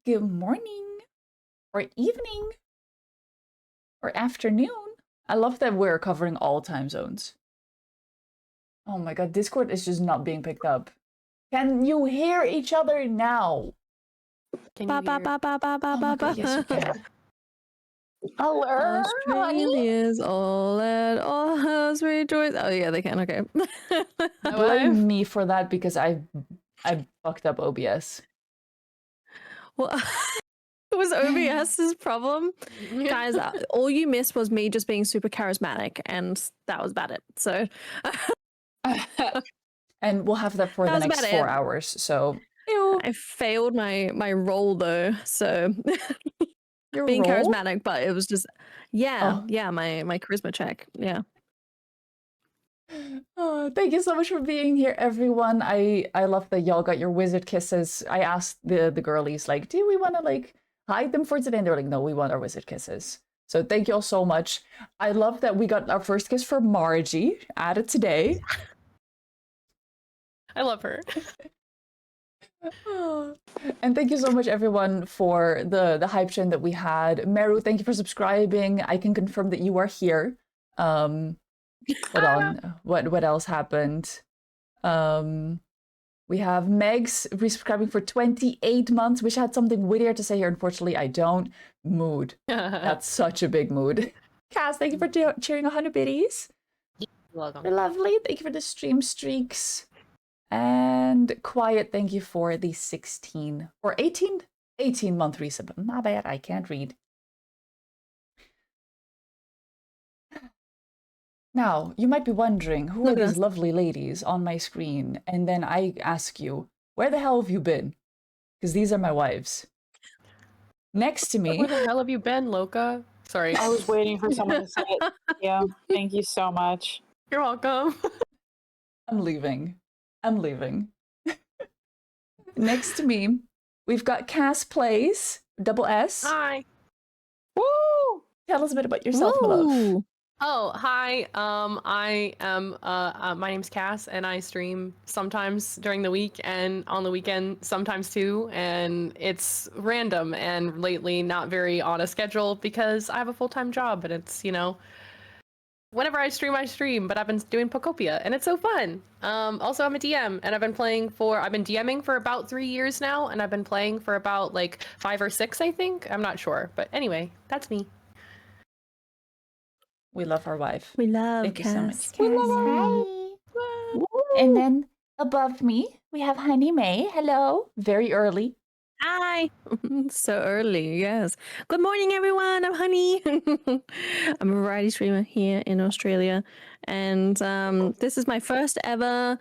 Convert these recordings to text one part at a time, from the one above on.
good morning, or evening, or afternoon. I love that we're covering all time zones. Oh my god, Discord is just not being picked up. Can you hear each other now? Can you hear? Oh my god, yes you can. Hello, honey. Australia's all at all has rejoiced. Oh yeah, they can. Okay. Blame me for that because I fucked up OBS. Well, it was OBS's problem, guys. All you missed was me just being super charismatic, and that was about it. So, and we'll have that for the next 4 hours. So, I failed my role though. So. Your being role? charismatic, but it was just yeah, my charisma check. Yeah. Oh, thank you so much for being here, everyone. I love that y'all got your wizard kisses. I asked the girlies, like, do we want to like hide them for today? And they're like, no, we want our wizard kisses. So thank you all so much. I love that we got our first kiss for Margie added today. I love her. And thank you so much, everyone, for the hype train that we had. Meru, thank you for subscribing. I can confirm that you are here. Hold on. What else happened? We have Megs resubscribing for 28 months. Wish I had something wittier to say here. Unfortunately, I don't. Mood. That's such a big mood. Cass, thank you for cheering 100 biddies. You're welcome. You're lovely. Thank you for the stream streaks. And Quiet, thank you for the 16 or 18 month resub. My bad, I can't read. Now, you might be wondering, who are these lovely ladies on my screen? And then I ask you, where the hell have you been? Because these are my wives. Next to me... Where the hell have you been, Loka? Sorry. I was waiting for someone to say it. Yeah, thank you so much. You're welcome. I'm leaving. Next to me, we've got Cass Plays, double S. Hi. Woo! Tell us a bit about yourself, my love. Oh, hi. I am my name's Cass, and I stream sometimes during the week and on the weekend sometimes too, and it's random and lately not very on a schedule because I have a full-time job, and it's, you know, whenever I stream, but I've been doing Pokopia, and it's so fun. Also, I'm a DM, and I've been DMing for about 3 years now, and I've been playing for about, like, 5 or 6, I think? I'm not sure, but anyway, that's me. We love our wife. We love Thank Cass. you so much, Cass. Hi. And then above me, we have Honey May. Hello. Very early. Hi. So early, yes. Good morning, everyone. I'm Honey. I'm a variety streamer here in Australia, and this is my first ever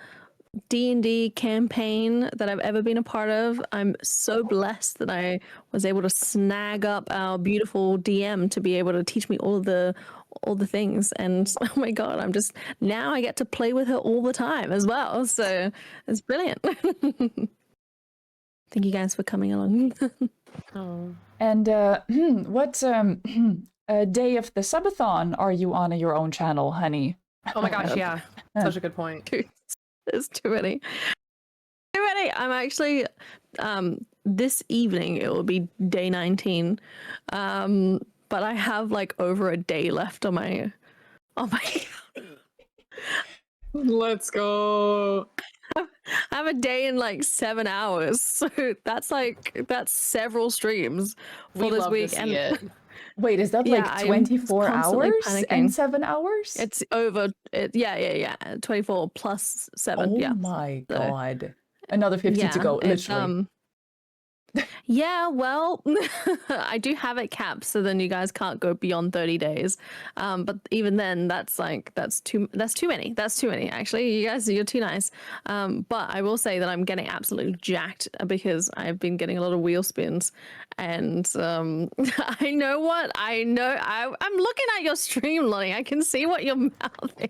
D&D campaign that I've ever been a part of. I'm so blessed that I was able to snag up our beautiful DM to be able to teach me all the things, and oh my god, now I get to play with her all the time as well, so it's brilliant. Thank you guys for coming along. And what day of the subathon are you on your own channel, Honey? Oh my gosh, yeah. Such a good point. There's too many. I'm actually this evening it will be day 19. But I have like over a day left on my Let's go. I have a day in like 7 hours, so that's several streams for this week. To see it. Wait, is that like 24 hours and 7 hours? It's over. Yeah. 24 plus 7. Oh yeah. my god. Another 50 to go, literally. Yeah, well, I do have it capped, so then you guys can't go beyond 30 days. But even then, that's too many. That's too many, actually. You guys, you're too nice. But I will say that I'm getting absolutely jacked because I've been getting a lot of wheel spins, and I know what I know. I'm looking at your stream, Lonnie. I can see what you're mouthing.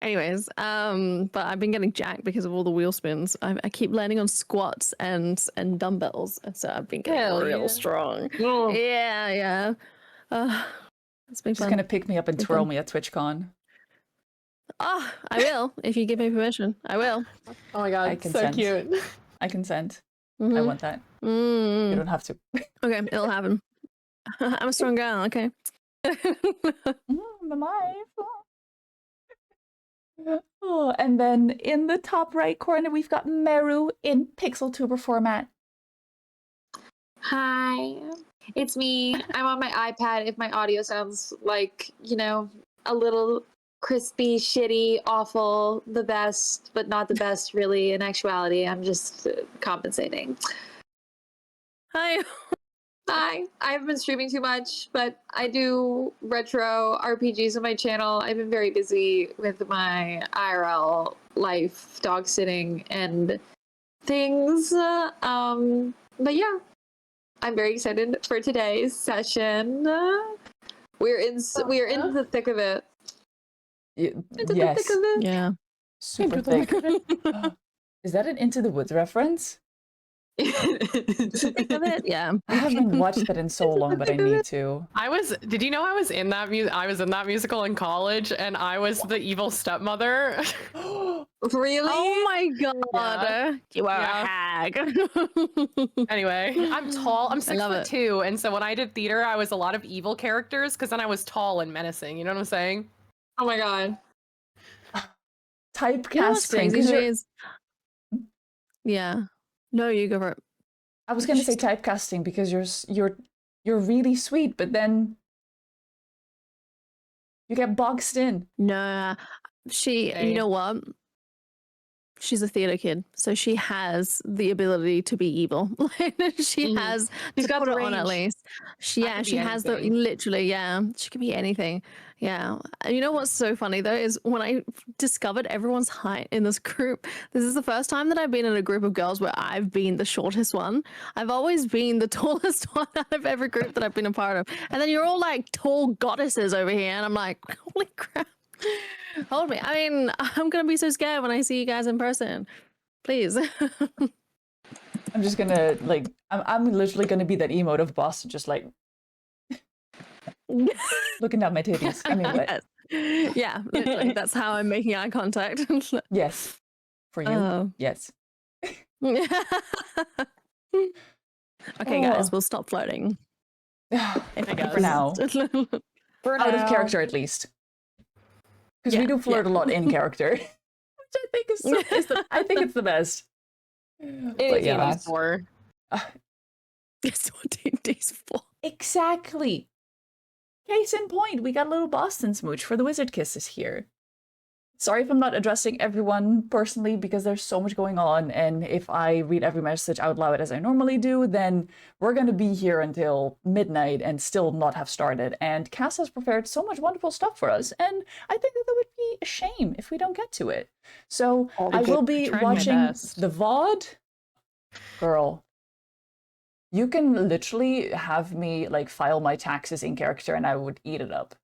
Anyways, but I've been getting jacked because of all the wheel spins. I keep landing on squats and dumbbells, and so I've been getting real strong. Oh. Yeah. It's been Just fun. gonna pick me up and twirl me at TwitchCon. Oh, I will if you give me permission. I will. Oh my god, I so consent. cute. I consent. I Mhm. want that. You Mm. don't have to. Okay, it'll happen. I'm a strong girl. Okay. My life. Oh, and then in the top right corner, we've got Meru in Pixeltuber format. Hi, it's me. I'm on my iPad. If my audio sounds like, a little crispy, shitty, awful, the best, but not the best really in actuality, I'm just compensating. Hi. Hi, I haven't been streaming too much, but I do retro RPGs on my channel. I've been very busy with my IRL life, dog sitting, and things. But yeah, I'm very excited for today's session. We're in the thick of it. Into the thick Yes, of it. Yeah. super thick. Is that an Into the Woods reference? Think of it. Yeah. I haven't watched that in so long, but I need to. Did you know I was in that musical in college, and I was the evil stepmother? Really? Oh my god. You are Yeah. a hag. Anyway, I'm tall. I'm I love 6'2", and so when I did theater, I was a lot of evil characters because then I was tall and menacing. You know what I'm saying? Oh my god. You know what's Typecasting. crazy 'Cause to me you're- is yeah. No, you go for it. I was gonna say typecasting because you're really sweet, but then you get boxed in. No, you Okay. know what? She's a theater kid, so she has the ability to be evil. She Mhm. has She's to got put the it on at range. least. I Yeah, could be she has the anything. literally. Yeah, she can be anything. Yeah, and you know what's so funny though is when I discovered everyone's height in this group. This is the first time that I've been in a group of girls where I've been the shortest one. I've always been the tallest one out of every group that I've been a part of, and then you're all like tall goddesses over here, and I'm like, holy crap! Hold me. I mean, I'm gonna be so scared when I see you guys in person. Please. I'm just gonna like I'm literally gonna be that emote of Boston, just like looking at my titties. Anyway, Yes. Yeah, literally. That's how I'm making eye contact. yes, for you, Oh. yes. Okay, guys, Oh. we'll stop flirting. If I guess. For now, For out of now. character at least, because we Yeah, do flirt yeah. a lot in character, which I think is I think it's the best. It But is yeah. the best. Or It's what D&D's for. Exactly. Case in point, we got a little Boston smooch for the Wizard Kisses here. Sorry if I'm not addressing everyone personally because there's so much going on, and if I read every message out loud as I normally do, then we're going to be here until midnight and still not have started. And Cass has prepared so much wonderful stuff for us, and I think that would be a shame if we don't get to it. So All the I will good- be trying my watching best. the VOD. Girl, you can literally have me like file my taxes in character and I would eat it up.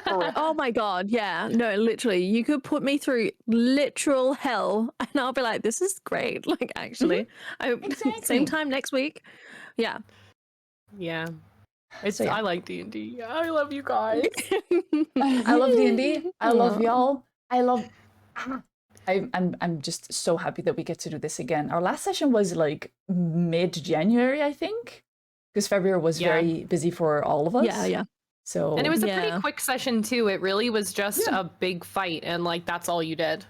Oh my god, yeah. No, literally. You could put me through literal hell and I'll be like, this is great. Like actually. Exactly. Same time next week. Yeah. yeah, it's So, yeah. I like D&D. I love you guys. I love D&D. I love Aw. y'all. I love I'm just so happy that we get to do this again. Our last session was like mid-January, I think, because February was Yeah. very busy for all of us. Yeah, yeah. So And it was a Yeah. pretty quick session too. It really was just Yeah. a big fight, and like that's all you did.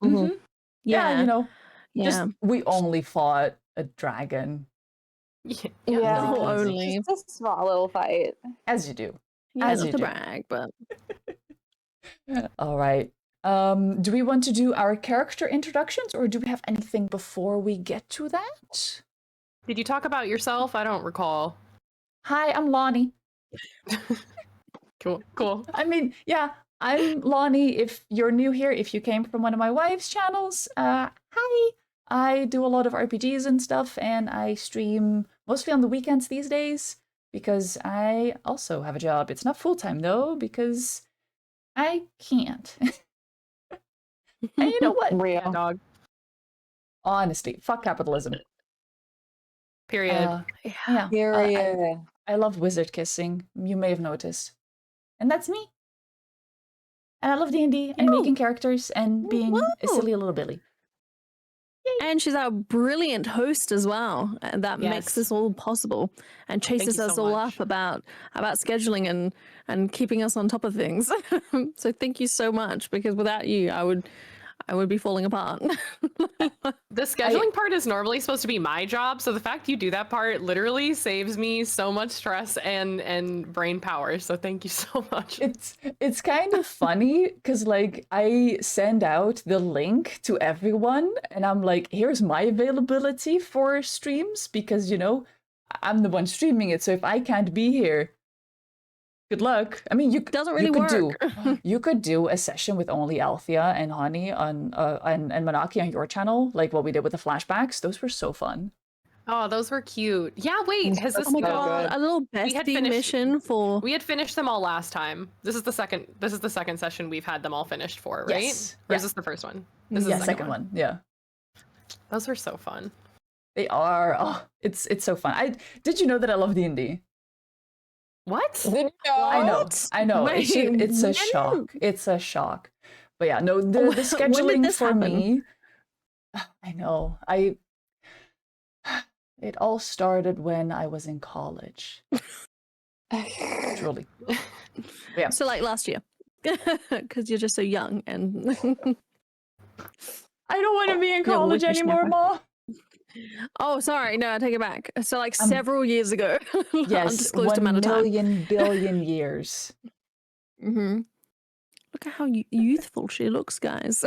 Mhm. yeah, you know, Yeah. just we only fought a dragon, Yeah, Yeah, No, easy. only. just a small little fight. as you do. Yeah, As not you to do. brag, but All right. Do we want to do our character introductions, or do we have anything before we get to that? Did you talk about yourself? I don't recall. Hi, I'm Lonnie. Cool. I mean, yeah, I'm Lonnie. If you're new here, if you came from one of my wife's channels, hi. I do a lot of RPGs and stuff, and I stream mostly on the weekends these days because I also have a job. It's not full-time though, because I can't. And you know what? Yeah, Real. dog. Honestly, fuck capitalism. Period. Yeah. Period. I love wizard kissing. You may have noticed. And that's me. And I love D&D and making characters and being a Whoa. silly little Billy. And she's our brilliant host as well. And that makes Yes. this all possible and chases you us so all much. up about scheduling and keeping us on top of things. So thank you so much, because without you, I would be falling apart. The scheduling part is normally supposed to be my job, so the fact you do that part literally saves me so much stress and brain power. So thank you so much. It's kind of funny because like I send out the link to everyone and I'm like, here's my availability for streams because I'm the one streaming it. So if I can't be here, good luck. I mean, Doesn't really you could do a session with only Althea and Honey on and Manaki on your channel, like what we did with the flashbacks. Those were so fun. Oh, those were cute. Yeah, wait, has this Oh my So god, good. a little had bestie finished- mission for we had finished them all last time. This is the second session we've had them all finished for, right? Yes. Or Yeah. is this the first one? This is Yeah, the second one. Yeah. Those were so fun. They are. Oh, it's so fun. Did you know that I love D&D? What? Didn't I know. What? I know. Wait, It's a when? shock. It's a shock. But yeah, no, the When did scheduling this for happen? me. I know. It all started when I was in college. Truly. Yeah. so like last year. Because you're just so young and I don't want to be in You're a college anymore, whippersnapper. Ma. oh sorry, no, I take it back. So like Um, several years ago. Yes, Undisclosed 1 amount of time. million billion years. Mm-hmm. Look at how youthful she looks, guys.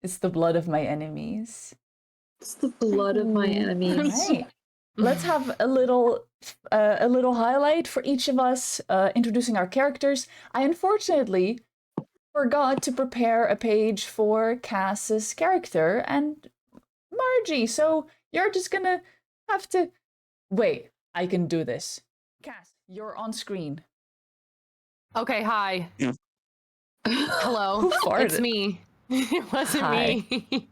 It's the blood of my enemies. It's the blood of my enemies. Right. Let's have a little highlight for each of us, introducing our characters. I unfortunately forgot to prepare a page for Cass's character and Margie, so you're just gonna have to wait. I can do this. Cass, you're on screen. Okay, hi. Hello. Who farted? It's me. It wasn't Hi. me.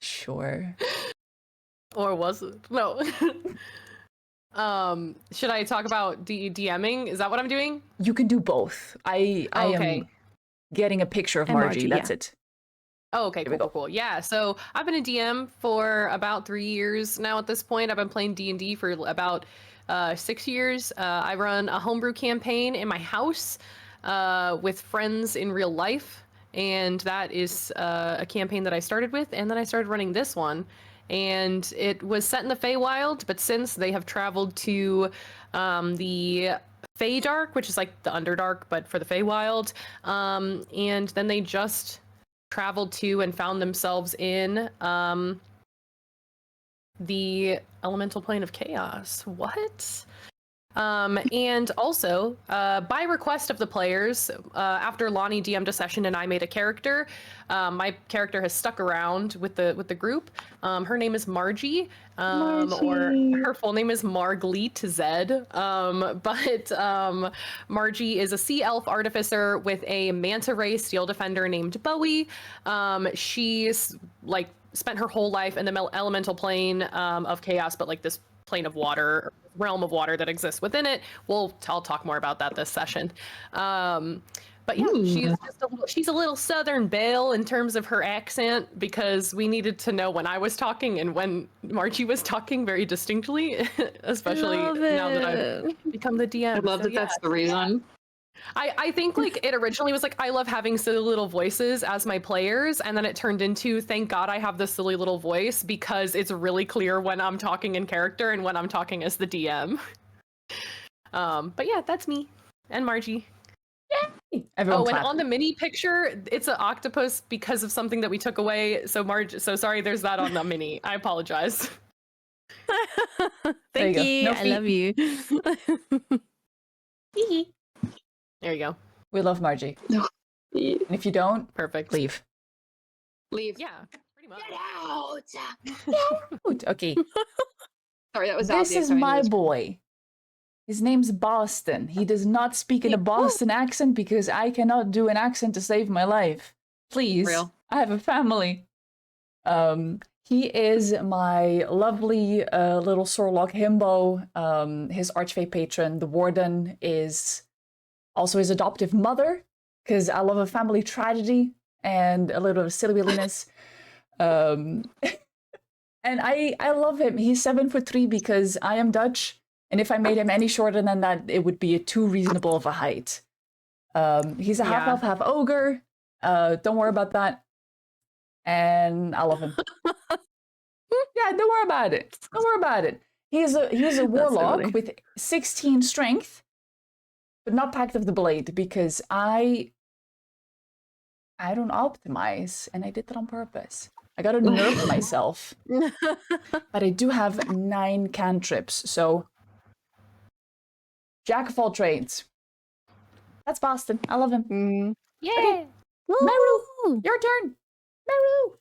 Sure. Or was it? No. Should I talk about DMing? Is that what I'm doing? You can do both. I Okay. am getting a picture of And Margie. Margie, That's yeah. it. Oh, okay, Here we cool, cool. Yeah, so I've been a DM for about 3 years now at this point. I've been playing D&D for about 6 years. I run a homebrew campaign in my house with friends in real life. And that is a campaign that I started with. And then I started running this one. And it was set in the Feywild, but since they have traveled to the Feydark, which is like the Underdark, but for the Feywild. And then they just traveled to and found themselves in the elemental plane of chaos. What? And also, by request of the players, after Lonnie DM'd a session and I made a character, my character has stuck around with the group. Her name is Margie, or her full name is Margleet Zed. But Margie is a sea elf artificer with a manta ray steel defender named Bowie. She's like spent her whole life in the elemental plane of chaos, but like this plane of water, realm of water that exists within it. I'll talk more about that this session. But yeah, she's a little Southern belle in terms of her accent, because we needed to know when I was talking and when Margie was talking very distinctly, especially Love now that it. I've become the DM. I love So, that yeah. that's the reason. I think like it originally was like, I love having silly little voices as my players, and then it turned into, thank God I have this silly little voice, because it's really clear when I'm talking in character and when I'm talking as the DM. But yeah, that's me and Margie. Everyone Oh, and clap. on the mini picture, it's an octopus because of something that we took away. So sorry, there's that on the mini. I apologize. Thank you go. you. No I love you. There you go. We love Margie. And if you don't, Perfect. leave. Leave. Yeah, pretty much. Good, okay. Sorry, that was This Althea is coming to my the- boy. His name's Boston. He does not speak in a Boston accent because I cannot do an accent to save my life. Please. Real. I have a family. He is my lovely little Sorlock himbo. His archfey patron, the warden, is also his adoptive mother, because I love a family tragedy and a little silly williness. And I love him. He's 7'3" because I am Dutch, and if I made him any shorter than that, it would be too reasonable of a height. He's a half Yeah. elf, half ogre. Don't worry about that. And I love him. Yeah, don't worry about it. Don't worry about it. He's a warlock funny. with 16 strength, but not Pact of the Blade because I don't optimize, and I did that on purpose. I gotta nerf myself, but I do have 9 cantrips, so jack of all trades. That's Boston. I love him. Mm. Yeah. Woo! Your turn, Meru.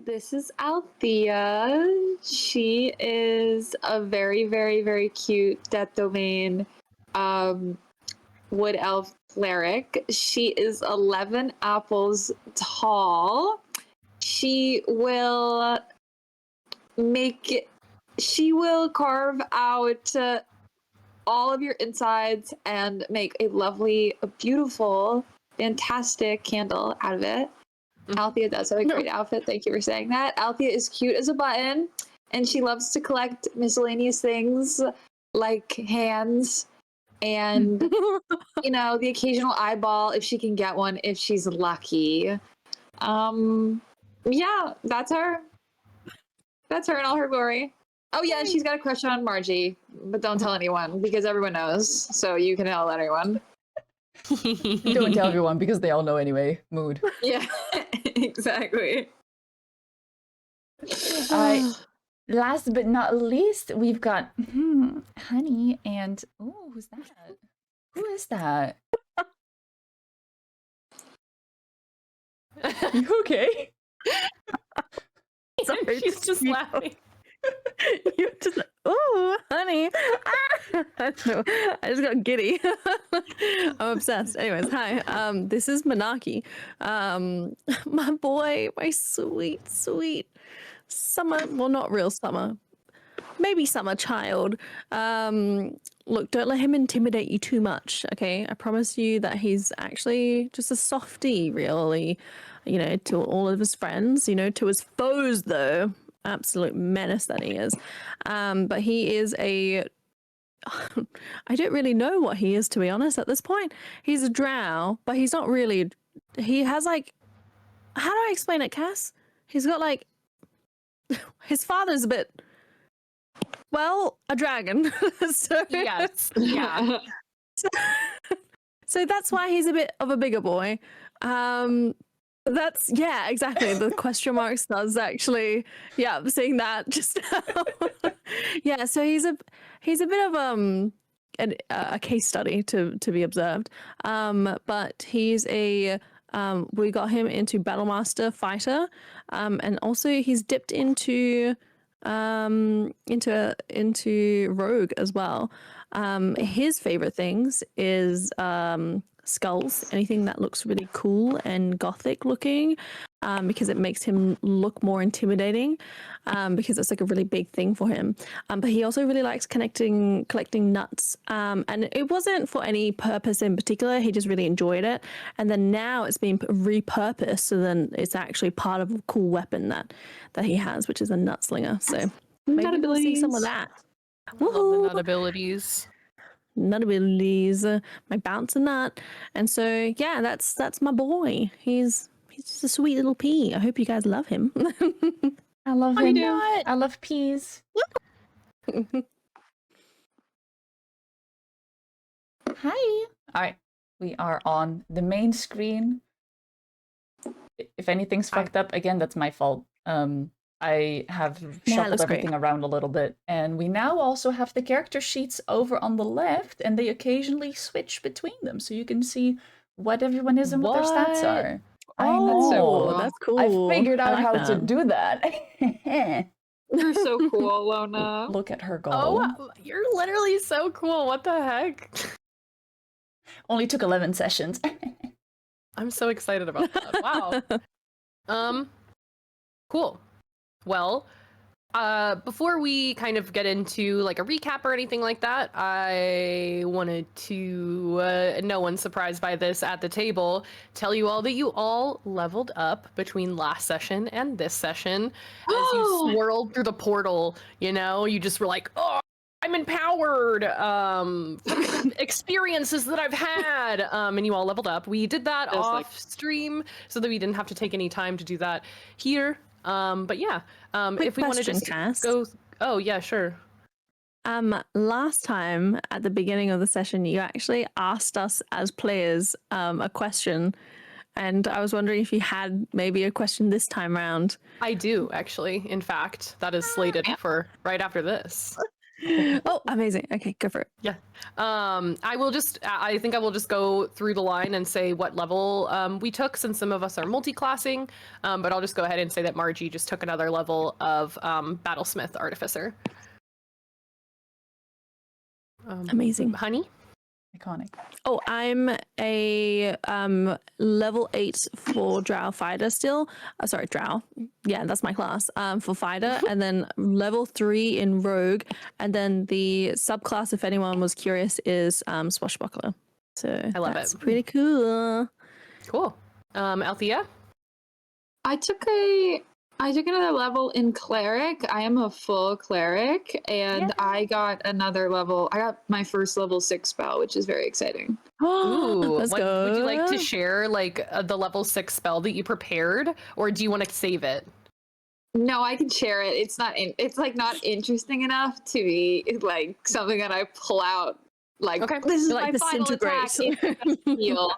This is Althea. She is a very, very, very cute Death Domain wood elf cleric. She is 11 apples tall. She will carve out all of your insides and make a lovely, beautiful, fantastic candle out of it. Althea does have a great outfit. Thank you for saying that. Althea is cute as a button, and she loves to collect miscellaneous things like hands and, the occasional eyeball if she can get one, if she's lucky. Yeah, that's her. That's her in all her glory. Oh yeah, and she's got a crush on Margie, but don't tell anyone because everyone knows. So you can tell everyone. Don't tell everyone because they all know anyway. Mood. Yeah, exactly. Last but not least, we've got Honey and who's that? Who is that? You okay? Sorry, She's just you- laughing. You just, oh, honey. No, I just got giddy. I'm obsessed. Anyways, hi. This is Manaki. My boy, my sweet, sweet summer, well, not real summer, maybe summer child. Look, don't let him intimidate you too much, okay? I promise you that he's actually just a softie, really, to all of his friends, to his foes, though. Absolute menace that he is. But he is I don't really know what he is, to be honest, at this point. He's a drow, but he's not really. He has how do I explain it, Cass? He's got his father's a bit, well, a dragon. So Yes. Yeah. so that's why he's a bit of a bigger boy. That's exactly. The question marks does actually, I'm seeing that just now. Yeah, so he's a bit of a case study to be observed. But he's we got him into Battlemaster Fighter, and also he's dipped into Rogue as well. His favorite things is skulls, anything that looks really cool and gothic looking, because it makes him look more intimidating, because it's a really big thing for him. But he also really likes collecting nuts, and it wasn't for any purpose in particular. He just really enjoyed it, and then now it's been repurposed, so then it's actually part of a cool weapon that he has, which is a nut slinger. So maybe we'll see some of that. Love the Woohoo! nut abilities. Nut abilities, my bounce a nut, and so that's my boy. He's just a sweet little pea. I hope you guys love him. I love I him. do it. I love peas. Hi. All right, we are on the main screen. If anything's fucked up, again, that's my fault. I have it shuffled looks great. everything around a little bit, and we now also have the character sheets over on the left, and they occasionally switch between them, so you can see what everyone is and what their stats What? are. That's so cool. That's cool. I figured out like how to that. do that. You're so cool, Lona. Look at her go. Oh, you're literally so cool. What the heck? Only took 11 sessions. I'm so excited about that. Wow. Cool. Well, before we kind of get into like a recap or anything like that, I wanted to, no one's surprised by this at the table, tell you all that you all leveled up between last session and this session. As you swirled through the portal, you know, you just were like, oh, I'm empowered from experiences that I've had, and you all leveled up. We did that off stream so that we didn't have to take any time to do that here. But yeah, if we want to just Cass. go, oh yeah, sure. Last time at the beginning of the session, you actually asked us as players a question, and I was wondering if you had maybe a question this time round. I do actually. In fact, that is slated for right after this. Oh, amazing. Okay, go for it. Yeah. I think I will just go through the line and say what level we took, since some of us are multi-classing, but I'll just go ahead and say that Margie just took another level of Battlesmith Artificer. Amazing. Honey? Iconic. Oh, I'm a level 8 for Drow Fighter still. Sorry, Drow. Yeah, that's my class. For Fighter, and then level 3 in Rogue, and then the subclass, if anyone was curious, is Swashbuckler. So I love that's it. pretty cool. Cool. Althea? I took another level in cleric. I am a full cleric, and I got another level. I got my first level 6 spell, which is very exciting. Ooh, Let's would you like to go. share like the level 6 spell that you prepared, or do you want to save it? No, I can share it. It's not. It's like not interesting enough to be like something that I pull out. Like, Okay. this is Like my final attack. disintegrate. It's gonna heal,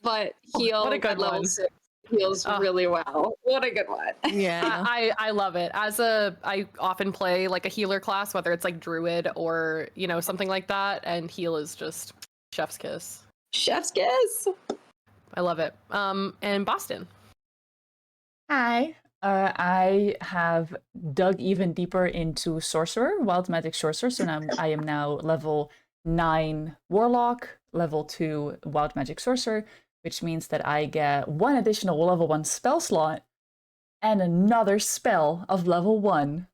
but heal what a good at level one. 6 heals really well. What a good one. Yeah. I love it. I often play like a healer class, whether it's like druid or, you know, something like that, and heal is just chef's kiss. Chef's kiss. I love it. And Boston. Hi. I have dug even deeper into Sorcerer, Wild Magic Sorcerer. So now I am now level 9 Warlock, level 2 Wild Magic Sorcerer, which means that I get 1 additional level 1 spell slot and another spell of level 1.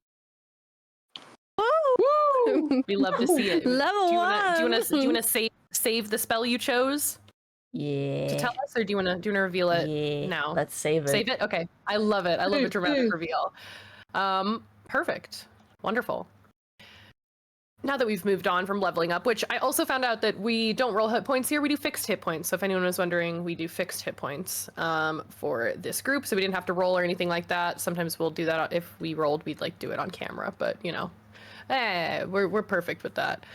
Woo! We love to see it. Level do you 1. wanna save the spell you chose Yeah. to tell us, or do you wanna reveal it Yeah. now? Let's save it. Save it? Okay. I love it. I love a dramatic reveal. Perfect. Wonderful. Now that we've moved on from leveling up, which I also found out that we don't roll hit points here, we do fixed hit points. So if anyone was wondering, we do fixed hit points for this group. So we didn't have to roll or anything like that. Sometimes we'll do that. If we rolled, we'd like do it on camera, but you know, we're perfect with that.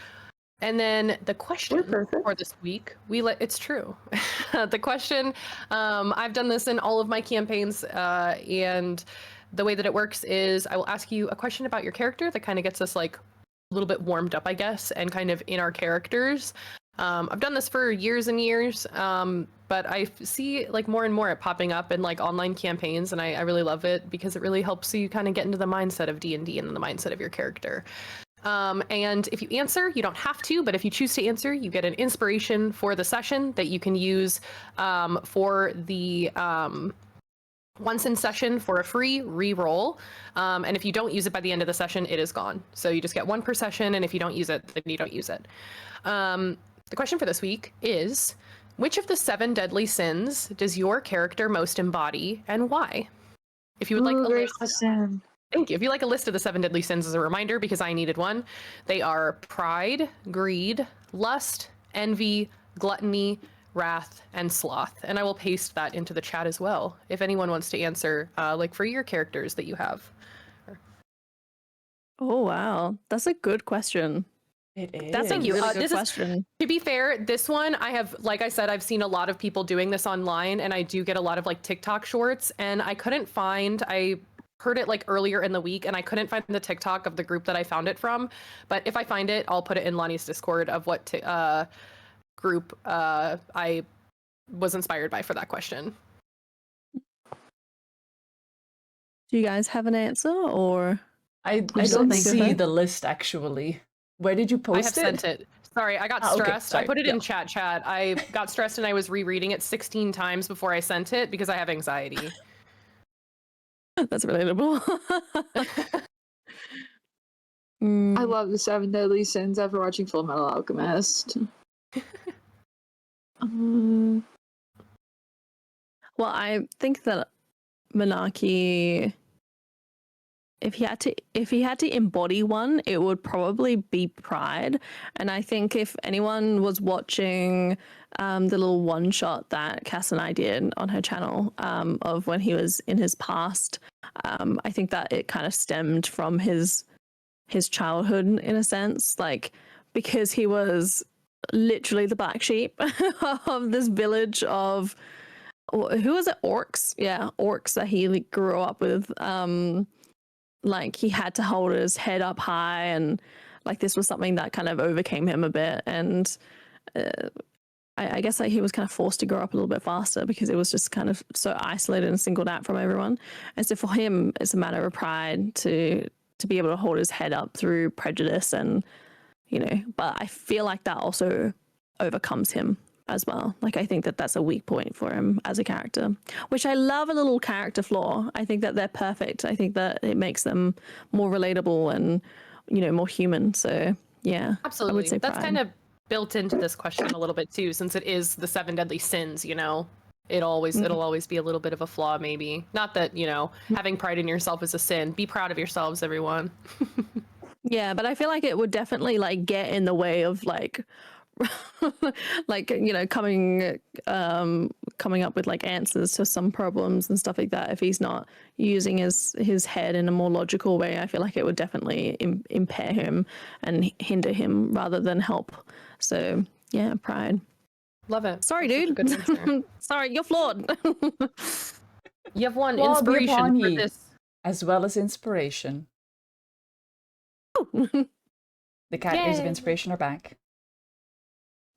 And then the question for this week, it's true. The question, I've done this in all of my campaigns, and the way that it works is I will ask you a question about your character that kind of gets us like a little bit warmed up, I guess, and kind of in our characters. I've done this for years and years, but I see like more and more it popping up in like online campaigns, and I really love it because it really helps you kind of get into the mindset of D&D and the mindset of your character. And if you answer, you don't have to, but if you choose to answer, you get an inspiration for the session that you can use for the once in session for a free re-roll. And if you don't use it by the end of the session, it is gone. So you just get 1 per session, and if you don't use it, then you don't use it. The question for this week is, which of the 7 deadly sins does your character most embody, and why? If you would like a list, thank you. If you like a list of the 7 deadly sins as a reminder, because I needed one, they are pride, greed, lust, envy, gluttony, wrath, and sloth. And I will paste that into the chat as well, if anyone wants to answer, like for your characters that you have. Oh, wow. That's a good question. It is. That's a Thank you. really good This is- question. To be fair, this one I have, like I said, I've seen a lot of people doing this online, and I do get a lot of like TikTok shorts, and I couldn't find, I heard it like earlier in the week, and I couldn't find the TikTok of the group that I found it from. But if I find it, I'll put it in Lonnie's Discord of what group I was inspired by for that question. Do you guys have an answer, or? I just don't think of see it? the list actually. Where did you I have post sent it. Sorry, I got Ah, okay, stressed. sorry. I put it Yeah. in chat. I got stressed and I was rereading it 16 times before I sent it because I have anxiety. That's relatable. I love the Seven Deadly Sins after watching Full Metal Alchemist. Well, I think that Monarchy, if he had to embody one, it would probably be Pride. And I think if anyone was watching the little one shot that Cass and I did on her channel of when he was in his past, I think that it kind of stemmed from his childhood in a sense, like because he was literally the black sheep of this village of who was it, orcs? Yeah, orcs that he like, grew up with. Like he had to hold his head up high, and like this was something that kind of overcame him a bit. And I guess like he was kind of forced to grow up a little bit faster because it was just kind of so isolated and singled out from everyone. And so for him, it's a matter of pride to be able to hold his head up through prejudice, and but I feel like that also overcomes him as well. Like I think that that's a weak point for him as a character, which I love a little character flaw. I think that they're perfect. I think that it makes them more relatable and more human. So yeah, Absolutely. I would say That's Pride. kind of built into this question a little bit too, since it is the seven deadly sins, it'll always be a little bit of a flaw, maybe. Not that, having pride in yourself is a sin. Be proud of yourselves, everyone. Yeah, but I feel like it would definitely like get in the way of like like coming up with like answers to some problems and stuff like that. If he's not using his head in a more logical way, I feel like it would definitely impair him and hinder him rather than help. So yeah, Pride. Love it. Sorry, That's such a dude. good answer. Sorry, you're flawed. You have one Well, be inspiration upon for ye. this. As well as inspiration. The cat ears of Yay. inspiration are back.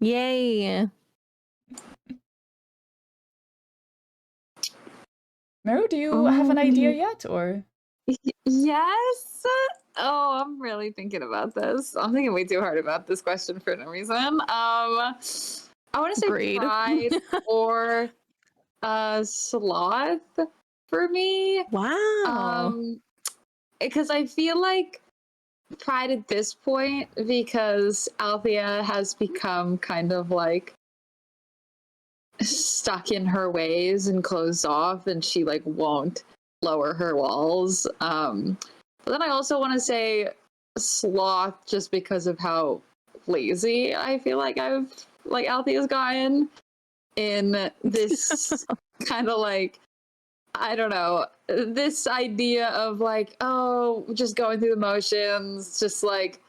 Yay. Meru, do you have an idea yet, or? Yes. Oh, I'm really thinking about this. I'm thinking way too hard about this question for no reason. I want to say Agreed. Pride or Sloth for me. Wow. Because I feel like Pride at this point, because Althea has become kind of like stuck in her ways and closed off, and she like won't lower her walls. But then I also want to say Sloth just because of how lazy I feel like Althea's gotten in this kind of like, I don't know, this idea of like, oh, just going through the motions, just like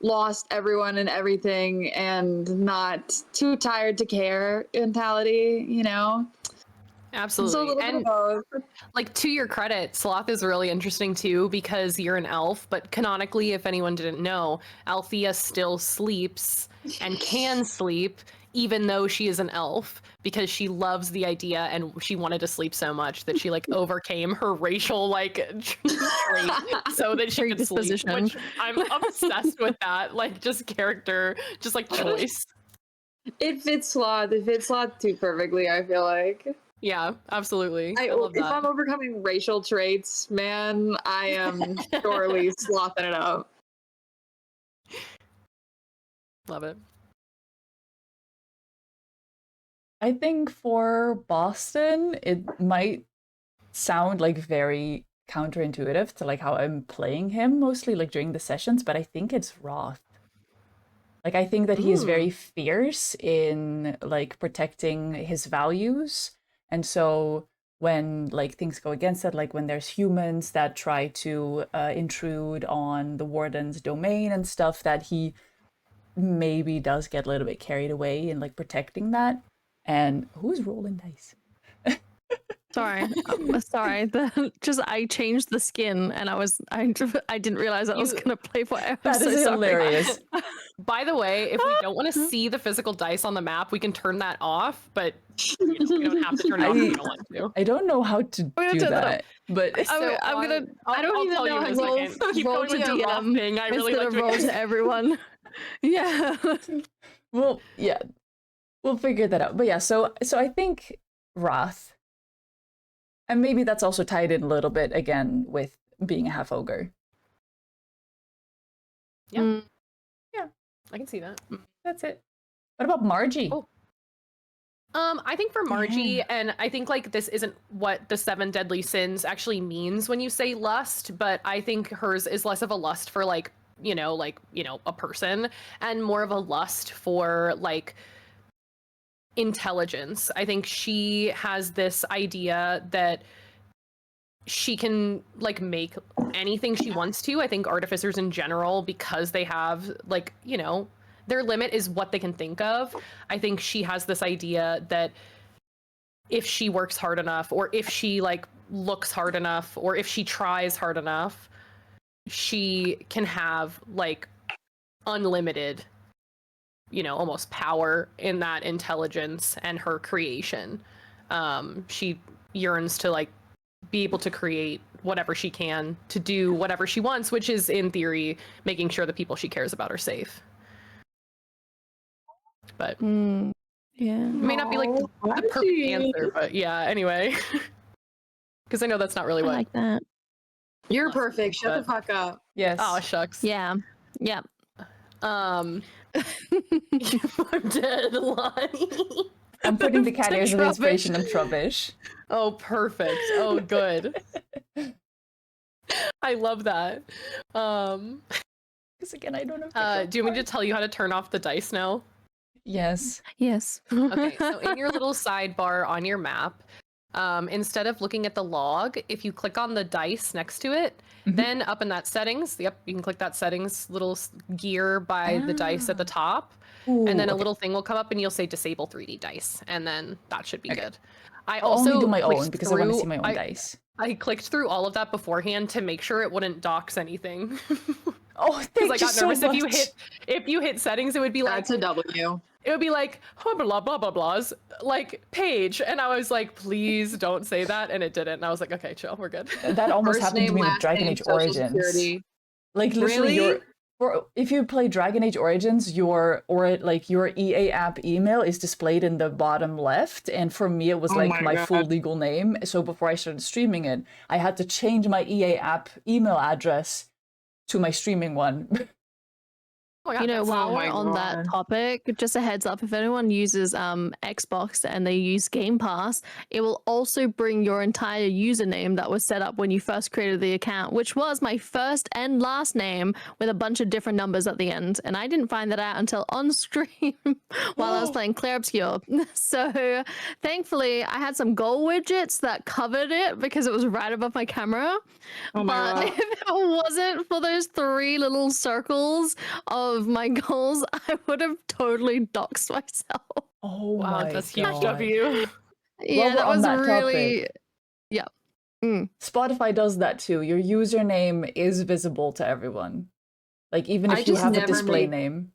lost everyone and everything and not too tired to care mentality, So a Absolutely. little bit of And both. like to your credit, Sloth is really interesting too because you're an elf, but canonically, if anyone didn't know, Althea still sleeps and can sleep even though she is an elf because she loves the idea and she wanted to sleep so much that she like overcame her racial like trait so that she could sleep, Predisposition. which I'm obsessed with that, like just character, just like choice. It fits Sloth too perfectly, I feel like. Yeah, absolutely. I love If that. I'm overcoming racial traits, man, I am surely slothing it up. Love it. I think for Boston, it might sound like very counterintuitive to like how I'm playing him mostly like during the sessions, but I think it's Roth. Like I think that he is very fierce in like protecting his values. And so when like things go against it, like when there's humans that try to intrude on the warden's domain and stuff, that he maybe does get a little bit carried away in like protecting that. And who's rolling dice? Sorry, sorry. I changed the skin, and I didn't realize I was You- gonna play for. I'm That so is sorry. hilarious. By the way, if we don't want to see the physical dice on the map, we can turn that off, but we don't have to turn it off if we don't want to. I don't know how to We're gonna do turn that that, but I'm gonna. I don't I'll even tell know you how in a to roll, second. Keep roll going to with your Roth DM thing. I really instead like of doing roll it. to everyone. Yeah. well, yeah, we'll figure that out. But yeah, so I think Roth, and maybe that's also tied in a little bit again with being a half ogre. Yeah. Mm. I can see that. That's it. What about Margie? Oh. I think for Margie, Yeah. and I think like this isn't what the 7 deadly sins actually means when you say lust, but I think hers is less of a lust for like a person and more of a lust for like intelligence. I think she has this idea that she can like make anything she wants to. I think artificers in general, because they have like, their limit is what they can think of. I think she has this idea that if she works hard enough, or if she like looks hard enough, or if she tries hard enough, she can have like unlimited, almost power in that intelligence and her creation. She yearns to like be able to create whatever she can to do whatever she wants, which is in theory making sure the people she cares about are safe. But Yeah. it may not be like the perfect answer, but yeah, anyway. Because I know that's not really I what. like that. You're perfect. Shut the fuck up. Yes. Oh, shucks. Yeah. Yeah. I'm dead, Lonnie. I'm putting the cat To ears of Trubbish. inspiration on Trubbish. Oh, perfect. Oh, good. I love that. Because again, I don't know. Do you want me to tell you how to turn off the dice now? Yes. Yes. Okay, so in your little sidebar on your map, instead of looking at the log, if you click on the dice next to it, Mhm. then up in that settings, you can click that settings little gear by the dice at the top, Ooh, and then a okay. little thing will come up and you'll say disable 3D dice, and then that should be Okay. good. I I'll also only do my clicked own because I want to through- see my own dice. I clicked through all of that beforehand to make sure it wouldn't dox anything. Oh, Because thank I you got so nervous much. if you hit settings, it would be like That's a W. it would be like blah blah blah blah blahs like page, and I was like, please don't say that, and it didn't. And I was like, okay, chill, we're good. That almost First happened to name, me with last Dragon name, Age social Origins. security. Like literally, Really? if you play Dragon Age Origins, your EA app email is displayed in the bottom left, and for me it was Oh like my my full God. legal name. So before I started streaming it, I had to change my EA app email address to my streaming one. Oh my God, You know, that's- while Oh we're my on that God. topic, just a heads up, if anyone uses Xbox and they use Game Pass, it will also bring your entire username that was set up when you first created the account, which was my first and last name with a bunch of different numbers at the end. And I didn't find that out until on stream while I was playing Claire Obscure. So thankfully, I had some goal widgets that covered it because it was right above my camera. Oh my But God. if it wasn't for those 3 little circles of my goals, I would have totally doxed myself. Oh wow, my that's huge God. of you. Yeah, we're that on was that really. topic, Yeah. Mm. Spotify does that too. Your username is visible to everyone. Like even I if you just have a never display made- name.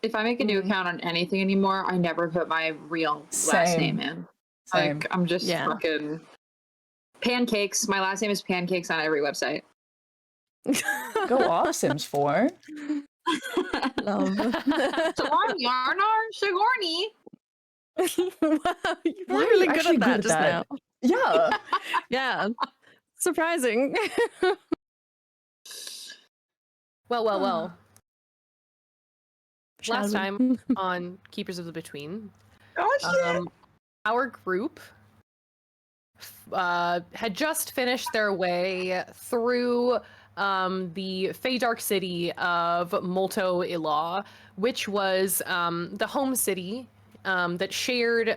If I make a new Mhm. account on anything anymore, I never put my real last Same. name in. Same. Like I'm just Yeah. fucking Pancakes. My last name is Pancakes on every website. Go off, Sims 4. Love. Sigourney, Arnar, Sigourney. Wow, you Why were are really you good actually at that good just at now. Yeah. Yeah. Surprising. Well. Last Shazzy. time on Keepers of the Between, Oh our group had just finished their way through the Feydark city of Molto Ilah, which was the home city that shared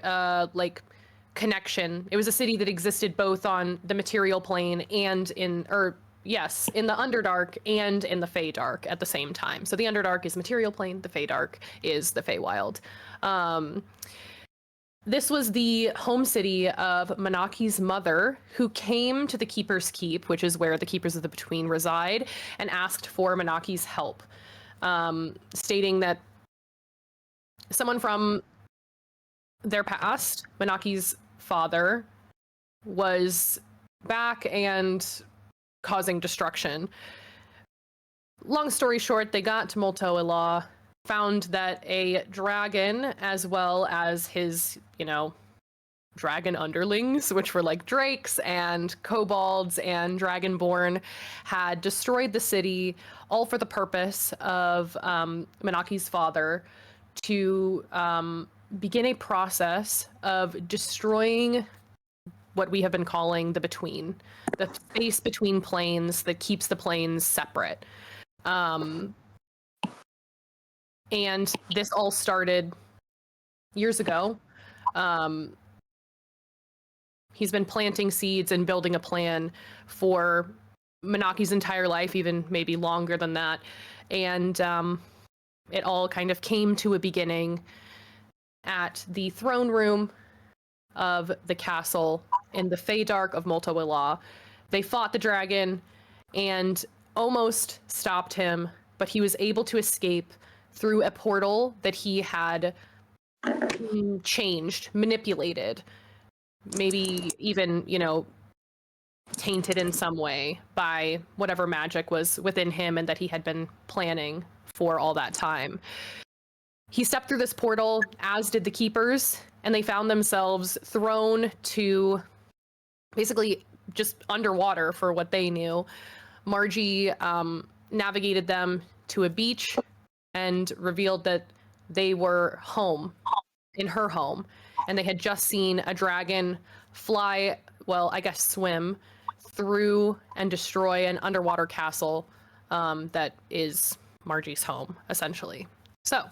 like connection. It was a city that existed both on the material plane and in the Underdark and in the Feydark at the same time. So the Underdark is material plane, the Feydark is the Feywild. This was the home city of Monaki's mother, who came to the Keeper's Keep, which is where the Keepers of the Between reside, and asked for Monaki's help, stating that someone from their past, Monaki's father, was back and causing destruction. Long story short, they got to Molto Ilah, found that a dragon, as well as his, dragon underlings, which were like drakes and kobolds and dragonborn, had destroyed the city, all for the purpose of Menaki's father to begin a process of destroying what we have been calling the between, the space between planes that keeps the planes separate. And this all started years ago. He's been planting seeds and building a plan for Menaki's entire life, even maybe longer than that. And it all kind of came to a beginning at the throne room of the castle in the Feydark of Molta-Wila. They fought the dragon and almost stopped him, but he was able to escape through a portal that he had changed, manipulated, maybe even, you know, tainted in some way by whatever magic was within him and that he had been planning for all that time. He stepped through this portal, as did the keepers, and they found themselves thrown to basically just underwater for what they knew. Margie navigated them to a beach and revealed that they were home, in her home, and they had just seen a dragon fly, well, I guess swim, through and destroy an underwater castle that is Margie's home, essentially. So,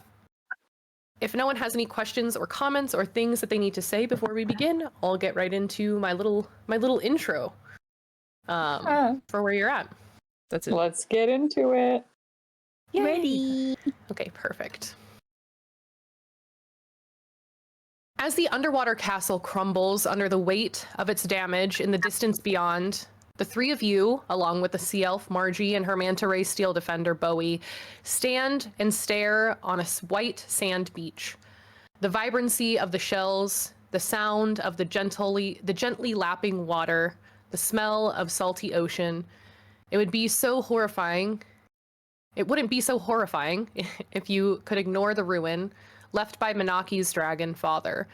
if no one has any questions or comments or things that they need to say before we begin, I'll get right into my little intro for where you're at. That's it. Let's get into it. Yay. Ready. Okay, perfect. As the underwater castle crumbles under the weight of its damage in the distance beyond, the three of you, along with the sea elf Margie and her manta ray steel defender Bowie, stand and stare on a white sand beach. The vibrancy of the shells, the sound of the gently lapping water, the smell of salty ocean. It wouldn't be so horrifying if you could ignore the ruin left by Menaki's dragon father.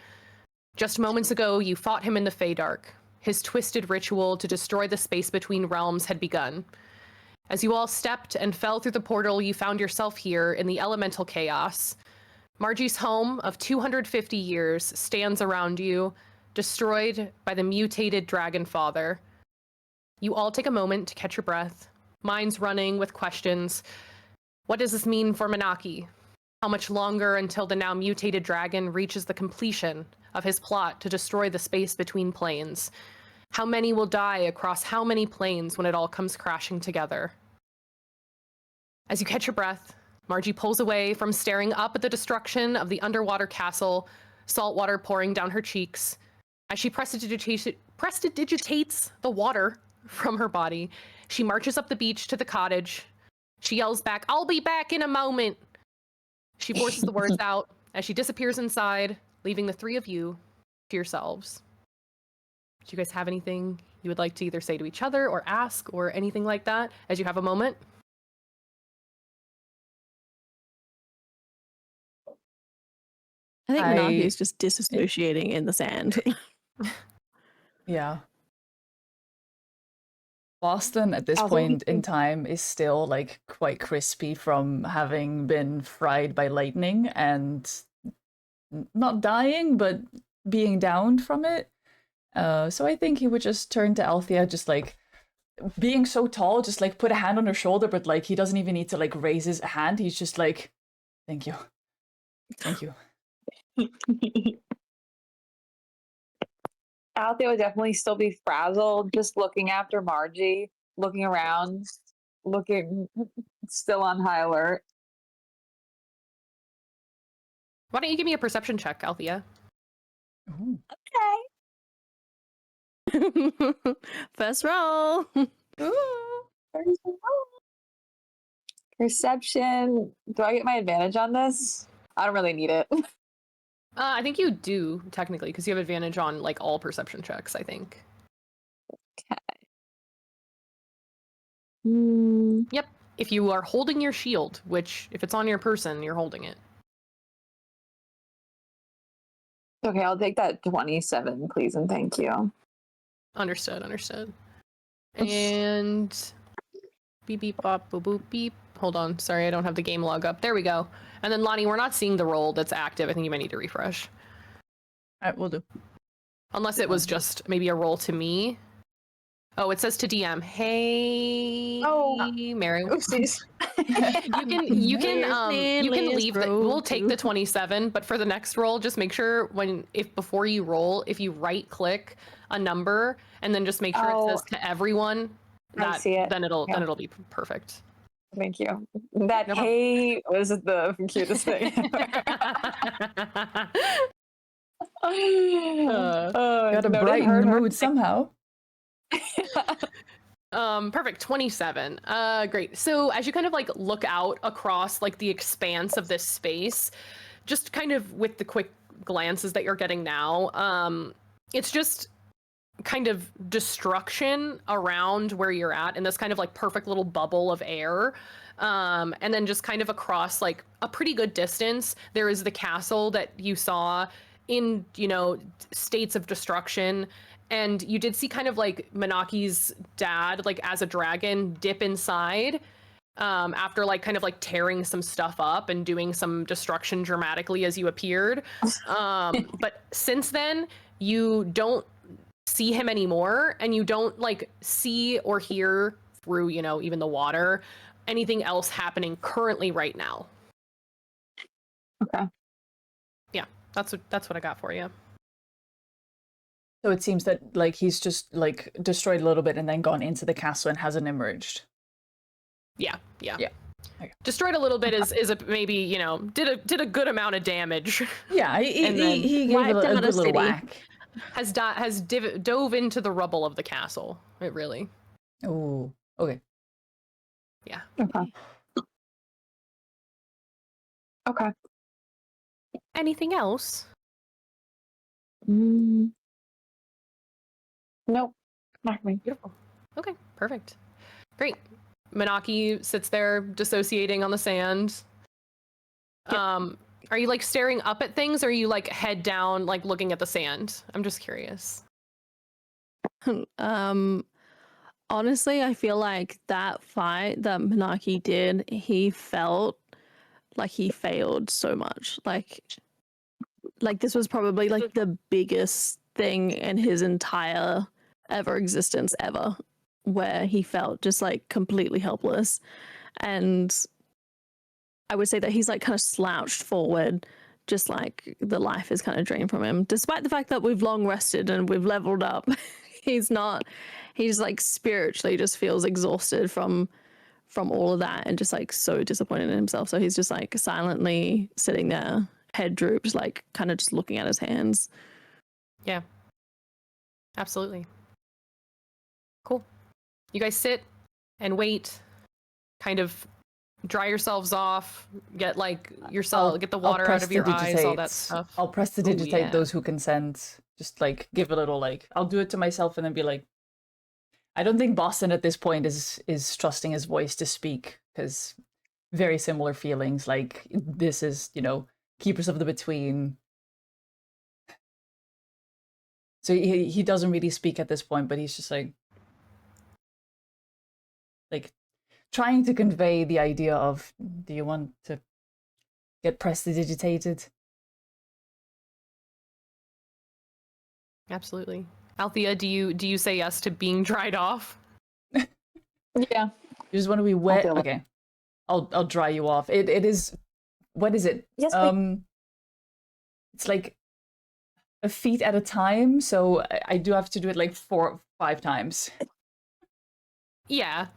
Just moments ago, you fought him in the Feydark. His twisted ritual to destroy the space between realms had begun. As you all stepped and fell through the portal, you found yourself here in the elemental chaos. Margie's home of 250 years stands around you, destroyed by the mutated dragon father. You all take a moment to catch your breath, minds running with questions. What does this mean for Menaki? How much longer until the now mutated dragon reaches the completion of his plot to destroy the space between planes? How many will die across how many planes when it all comes crashing together? As you catch your breath, Margie pulls away from staring up at the destruction of the underwater castle, salt water pouring down her cheeks. As she prestidigitates the water from her body, she marches up the beach to the cottage. She yells back, "I'll be back in a moment." She forces the words out as she disappears inside, leaving the three of you to yourselves. Do you guys have anything you would like to either say to each other or ask or anything like that as you have a moment? I think I- Menaki is just disassociating in the sand. Yeah. Boston at this Also, point in time is still like quite crispy from having been fried by lightning and not dying, but being downed from it. So I think he would just turn to Althea, just like being so tall, just like put a hand on her shoulder, but like he doesn't even need to like raise his hand. He's just like, "Thank you. Thank you." Althea would definitely still be frazzled, just looking after Margie, looking around, looking still on high alert. Why don't you give me a perception check, Althea? Ooh. First roll. Perception. Do I get my advantage on this? I don't really need it. I think you do, technically, because you have advantage on like all perception checks, I think. Yep. If you are holding your shield, which if it's on your person, you're holding it. Okay, I'll take that 27, please, and thank you. Understood. And beep beep bop boop boop beep. Hold on, sorry, I don't have the game log up. There we go. And then Lonnie, we're not seeing the roll that's active. I think you might need to refresh. All right, we'll do. Unless it was just maybe a roll to me. Oh, it says to DM. Hey, Mary. Oopsies. You can leave the, we'll take the roll. 27, but for the next roll, just make sure before you roll, if you right click a number and then just make sure it says to everyone, I see it. then it'll Yeah. be perfect. Thank you. That No problem. hey was the cutest thing. Got to brighten the mood somehow. Perfect. 27. Great. So as you kind of like look out across like the expanse of this space, just kind of with the quick glances that you're getting now, it's just kind of destruction around where you're at in this kind of like perfect little bubble of air. And then just kind of across like a pretty good distance, there is the castle that you saw in, states of destruction. And you did see kind of like Manaki's dad, like as a dragon, dip inside after like kind of like tearing some stuff up and doing some destruction dramatically as you appeared. But since then, you don't see him anymore, and you don't like see or hear through, even the water, anything else happening currently right now. Okay. Yeah, that's what I got for you. So it seems that like he's just like destroyed a little bit and then gone into the castle and hasn't emerged. Yeah. Okay. Destroyed a little bit is a maybe did a good amount of damage. Yeah, And then he gave it wiped a out a good little city. whack. has dove into the rubble of the castle. It really. Oh, okay. Yeah. Okay. Okay. Anything else? Nope. Not me. Beautiful. Okay, perfect. Great. Manaki sits there dissociating on the sand. Are you like staring up at things, or are you like head down, like looking at the sand? I'm just curious. Honestly, I feel like that fight that Manaki did, he felt like he failed so much. Like this was probably like the biggest thing in his entire existence ever, where he felt just like completely helpless. And I would say that he's like kind of slouched forward, just like the life is kind of drained from him, despite the fact that we've long rested and we've leveled up. He's like spiritually just feels exhausted from all of that and just like so disappointed in himself. So he's just like silently sitting there, head drooped, like kind of just looking at his hands. Yeah. Absolutely. Cool. You guys sit and wait, kind of dry yourselves off, get like get the water out of your eyes, all that stuff. I'll press to Ooh, digitate yeah. those who consent. Just like give a little like I'll do it to myself and then be like, I don't think Boston at this point is trusting his voice to speak, because very similar feelings. Like this is, Keepers of the Between. So he doesn't really speak at this point, but he's just like trying to convey the idea of, do you want to get prestidigitated? Absolutely. Althea, do you say yes to being dried off? Yeah. You just want to be wet? do it. Okay. I'll dry you off. It is, what is it? Yes, It's like a feet at a time, so I do have to do it like 4 or 5 times. Yeah.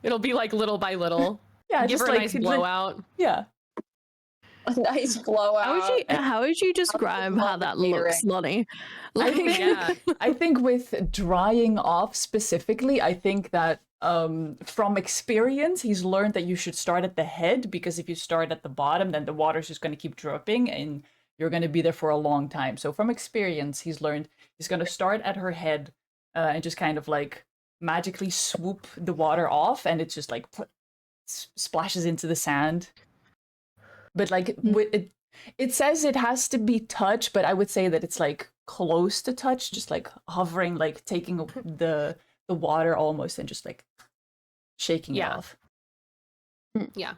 It'll be like little by little. Yeah, Give just her a like nice blowout. Yeah. A nice blowout. How would you describe how that looks, Lonnie? I think, Yeah. I think with drying off specifically, I think that from experience, he's learned that you should start at the head, because if you start at the bottom, then the water's just going to keep dripping and you're going to be there for a long time. So from experience, he's learned he's going to start at her head and just kind of like magically swoop the water off, and it just like splashes into the sand. But like It says it has to be touch, but I would say that it's like close to touch, just like hovering, like taking the water almost and just like shaking it Yeah. off. Yeah.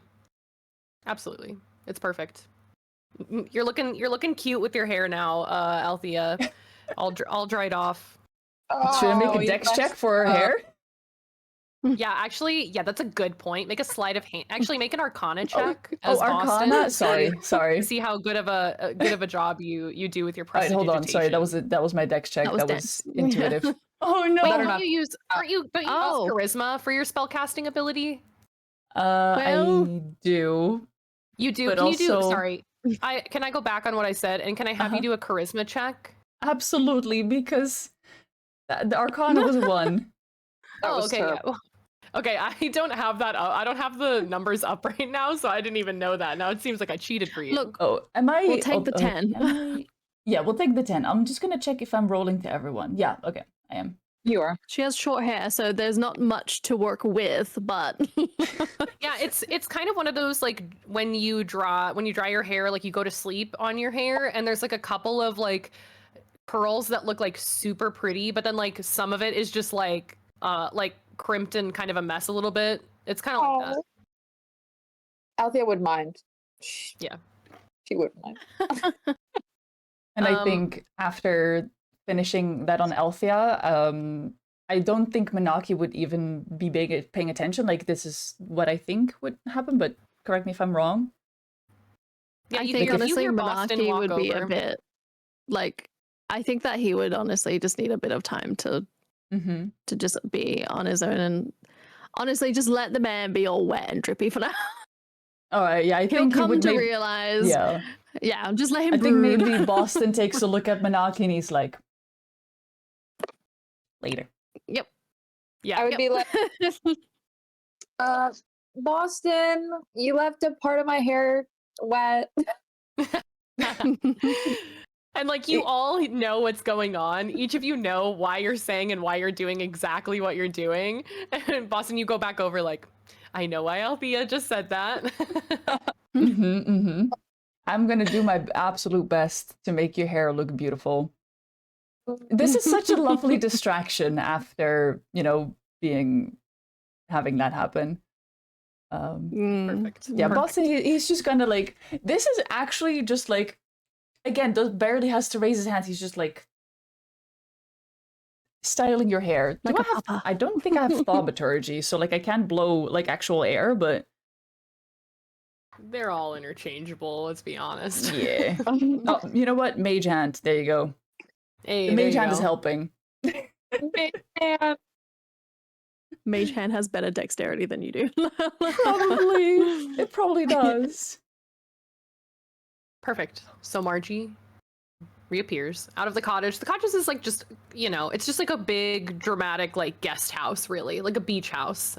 Absolutely. It's perfect. You're looking cute with your hair now, Althea. all dried off. Should I make Oh, a you dex messed check for her up. hair? Yeah, actually, yeah, that's a good point. Make a sleight of hand. Actually, make an Arcana check as Oh, Arcana. Boston. Sorry. To see how good of a job you do with your All right, hold on. Sorry, prestidigitation. that was my dex check. That was That dex. was intuitive. Oh no. Wait, Better don't not- you use? Don't you Oh. use charisma for your spellcasting ability? I Well- do. You do. But Can you do? also- Sorry, can I go back on what I said and can I have Uh-huh. you do a charisma check? Absolutely, because the Arcana was 1. That was okay. terrible. Yeah. Okay, I don't have that up. I don't have the numbers up right now, so I didn't even know that. Now it seems like I cheated for you. Look, Oh, am I? We'll take the 10. am I- Yeah, we'll take the 10. I'm just gonna check if I'm rolling to everyone. Yeah, okay, I am. You are. she has short hair, so there's not much to work with, but Yeah, it's kind of one of those like when you dry your hair, like you go to sleep on your hair, and there's like a couple of like curls that look like super pretty, but then like some of it is just like crimped and kind of a mess a little bit. It's kind of like that. Althea would mind. Yeah. She wouldn't mind. And I Um, think after finishing that on Althea, I don't think Manaki would even be paying attention. Like, this is what I think would happen, but correct me if I'm wrong. Yeah, I you think hear- you honestly hear Boston Manaki walk would be a over. bit like, I think that he would honestly just need a bit of time to Mm-hmm. just be on his own, and honestly just let the man be all wet and drippy for now. All right, yeah, I He'll think he come would to maybe, realize. yeah. Just let him I think brood. maybe Boston takes a look at Manaki and he's like, later. Yep. Yeah. I would be like, Boston, you left a part of my hair wet. And like you all know what's going on. Each of you know why you're saying and why you're doing exactly what you're doing. And Boston, you go back over like, I know why Althea just said that. I'm gonna do my absolute best to make your hair look beautiful. This is such a lovely distraction after, having that happen. Perfect. Yeah, Perfect. Boston, he's just gonna like, this is actually just like, again, barely has to raise his hands. He's just like styling your hair. Like Do a I have? papa. I don't think I have thaumaturgy, so like I can't blow like actual air, but They're all interchangeable, let's be honest. yeah. Oh, you know what? Mage hand. There you go. Hey, The there mage you hand is go. helping. Man, Mage hand has better dexterity than you do. Probably. It probably does. Perfect. So Margie reappears out of the cottage. The cottage is like just, it's just like a big dramatic like guest house, really, like a beach house.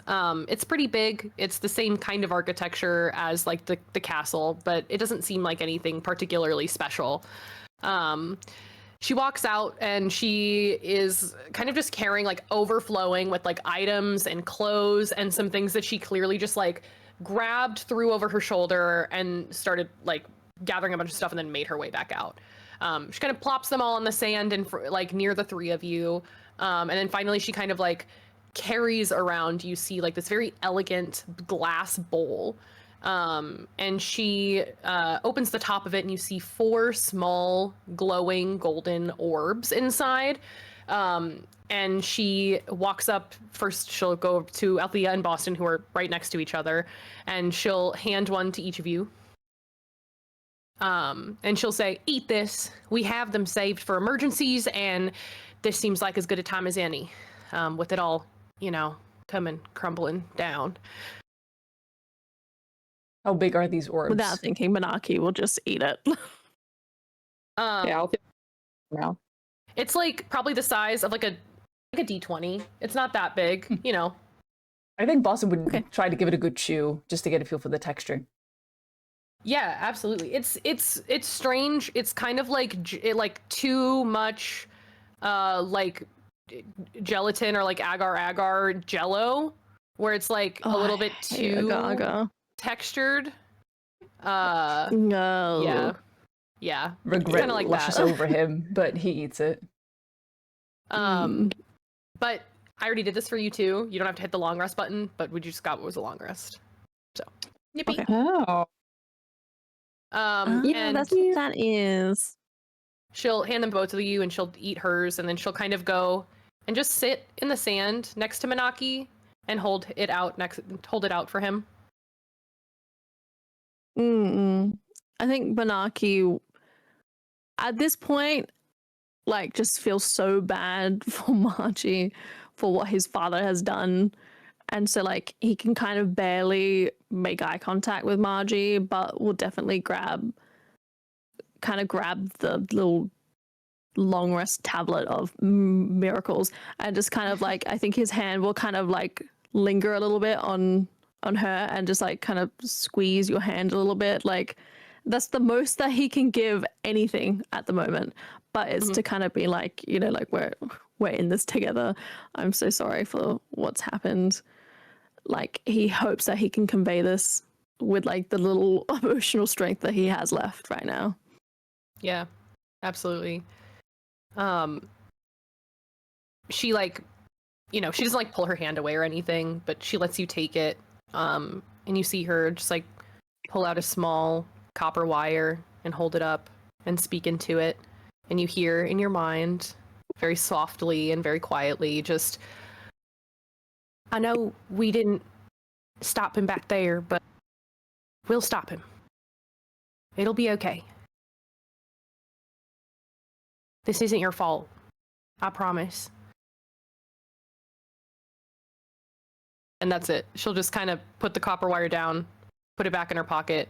It's pretty big. It's the same kind of architecture as like the castle, but it doesn't seem like anything particularly special. She walks out and she is kind of just carrying like overflowing with like items and clothes and some things that she clearly just like grabbed, threw over her shoulder and started like gathering a bunch of stuff and then made her way back out. She kind of plops them all on the sand and like near the three of you. And then finally she kind of like carries around, you see like this very elegant glass bowl. And she opens the top of it and you see 4 small glowing golden orbs inside. And she walks up first. She'll go to Althea and Boston, who are right next to each other, and she'll hand one to each of you. And she'll say, "Eat this. We have them saved for emergencies, and this seems like as good a time as any, with it all, coming crumbling down." How big are these orbs? Without thinking, Manaki will just eat it. yeah, Althea. No. It's like probably the size of like a D20. It's not that big, I think Boston would Okay. try to give it a good chew just to get a feel for the texture. Yeah, absolutely. It's strange. It's kind of like too much like gelatin or like agar jello, where it's like a little bit too Agar. textured. No. Yeah. Yeah. regret kinda like lushes that. over him, but he eats it. But I already did this for you too. You don't have to hit the long rest button, but we just got what was a long rest. So, yippee. Okay. Oh. Yeah, And that's what that is. she'll hand them both to you, and she'll eat hers, and then she'll kind of go and just sit in the sand next to Manaki and hold it out for him. I think Banaki, at this point, like, just feels so bad for Margie for what his father has done. And so, like, he can kind of barely make eye contact with Margie, but will definitely grab the little long rest tablet of miracles and just kind of like, I think his hand will kind of like linger a little bit on her and just like kind of squeeze your hand a little bit. Like, that's the most that he can give anything at the moment, but it's to kind of be like, you know, like, we're in this together. I'm so sorry for what's happened. Like, he hopes that he can convey this with like the little emotional strength that he has left right now. Yeah, absolutely. She like, you know, she doesn't like pull her hand away or anything, but she lets you take it. And you see her just like pull out a small copper wire and hold it up and speak into it. And you hear in your mind, very softly and very quietly, just, I know we didn't stop him back there, but we'll stop him. It'll be okay. This isn't your fault. I promise. And that's it. She'll just kind of put the copper wire down, put it back in her pocket,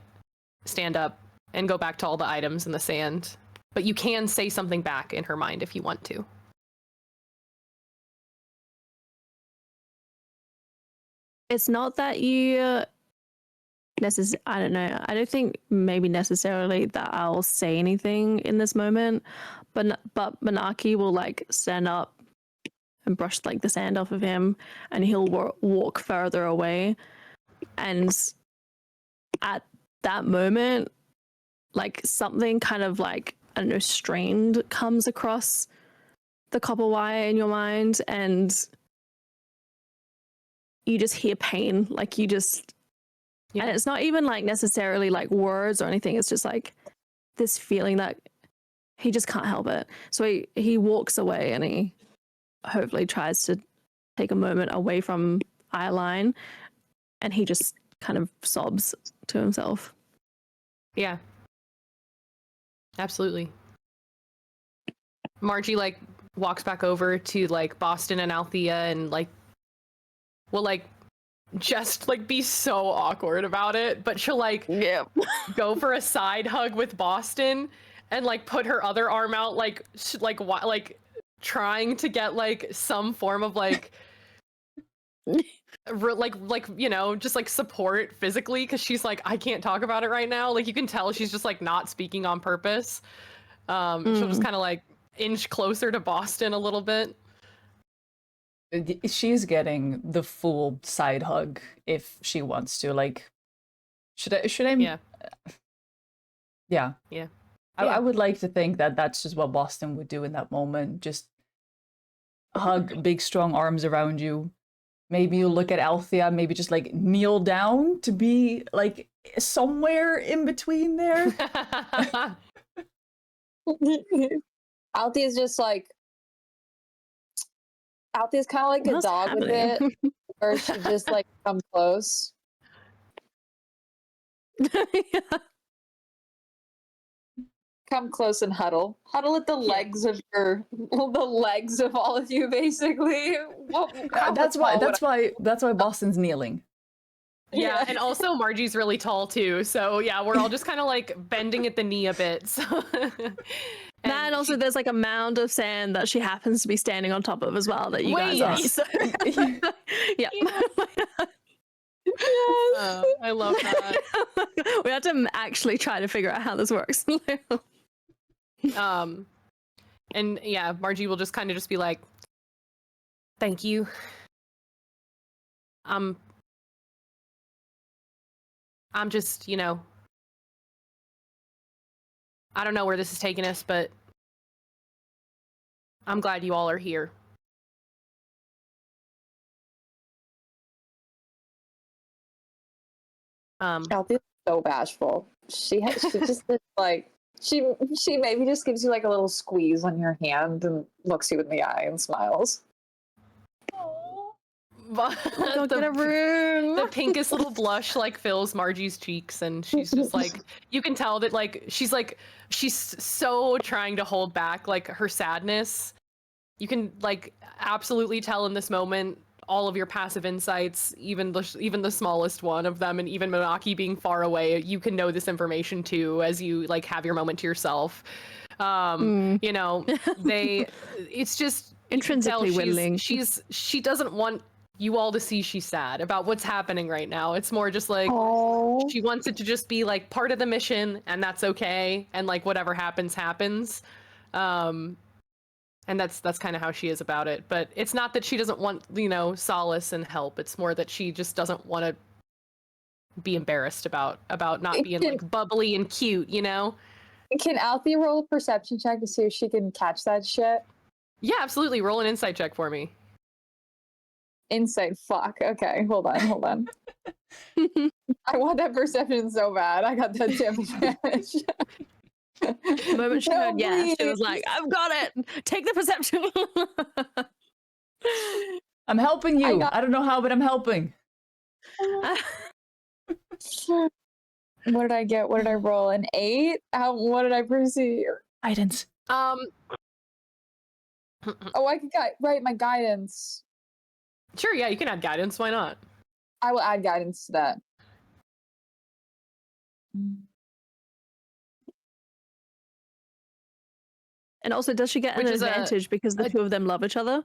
stand up, and go back to all the items in the sand. But you can say something back in her mind if you want to. It's not that you I don't know. I don't think maybe necessarily that I'll say anything in this moment, but Manaki will like stand up and brush like the sand off of him, and he'll walk further away. And at that moment, like, something kind of like, I don't know, strained comes across the copper wire in your mind, and you just hear pain. Like, you just, Yeah. and it's not even like necessarily like words or anything. It's just like this feeling that he just can't help it. So he walks away, and he hopefully tries to take a moment away from Eyeline, and he just kind of sobs to himself. Yeah. Absolutely. Margie like walks back over to like Boston and Althea and like will like just like be so awkward about it, but she'll like go for a side hug with Boston and like put her other arm out like trying to get like some form of like like you know, just like support physically, because she's like, I can't talk about it right now. Like, you can tell she's just like not speaking on purpose. She'll just kind of like inch closer to Boston a little bit. She's getting the full side hug if she wants to. Like, should I? Yeah. Yeah. Yeah. I would like to think that that's just what Boston would do in that moment. Just hug big, strong arms around you. Maybe you look at Althea, maybe just like kneel down to be like somewhere in between there. Althea's just like, Althea's kind of like a What's dog happening? with it, or she just like come close. Come close and huddle. Huddle at the legs of the legs of all of you, basically. That's why Boston's kneeling. Yeah, and also Margie's really tall too, so yeah, we're all just kind of like bending at the knee a bit. So And also, there's like a mound of sand that she happens to be standing on top of as well that you guys are. Wait. So, yeah. I love that. We have to actually try to figure out how this works. And yeah, Margie will just kind of just be like, thank you. I'm just, you know, I don't know where this is taking us, but I'm glad you all are here. Althea's so bashful. She just like she maybe just gives you like a little squeeze on your hand and looks you in the eye and smiles. But Go get a room. the pinkest little blush like fills Margie's cheeks, and she's just like, you can tell that like she's so trying to hold back like her sadness. You can like absolutely tell in this moment all of your passive insights, even the smallest one of them, and even Monaki being far away, you can know this information too as you like have your moment to yourself. You know, it's just Intrinsically willing. She doesn't want you all to see she's sad about what's happening right now. It's more just like she wants it to just be like part of the mission, and that's okay, and like whatever happens. And that's kind of how she is about it. But it's not that she doesn't want, you know, solace and help. It's more that she just doesn't want to be embarrassed about not being like bubbly and cute, you know? Can Althea roll a perception check to see if she can catch that shit? Yeah, absolutely. Roll an insight check for me. Insight. Fuck. Okay, hold on. I want that perception so bad. I got that damn advantage. The moment she heard yes, she was like, I've got it. Take the perception. I'm helping you. I don't know how, but I'm helping. What did I get? What did I roll? An 8? What did I perceive? Guidance. Oh, I could write my guidance. Sure, yeah, you can add guidance. Why not? I will add guidance to that. And also, does she get an Which is advantage because the two of them love each other?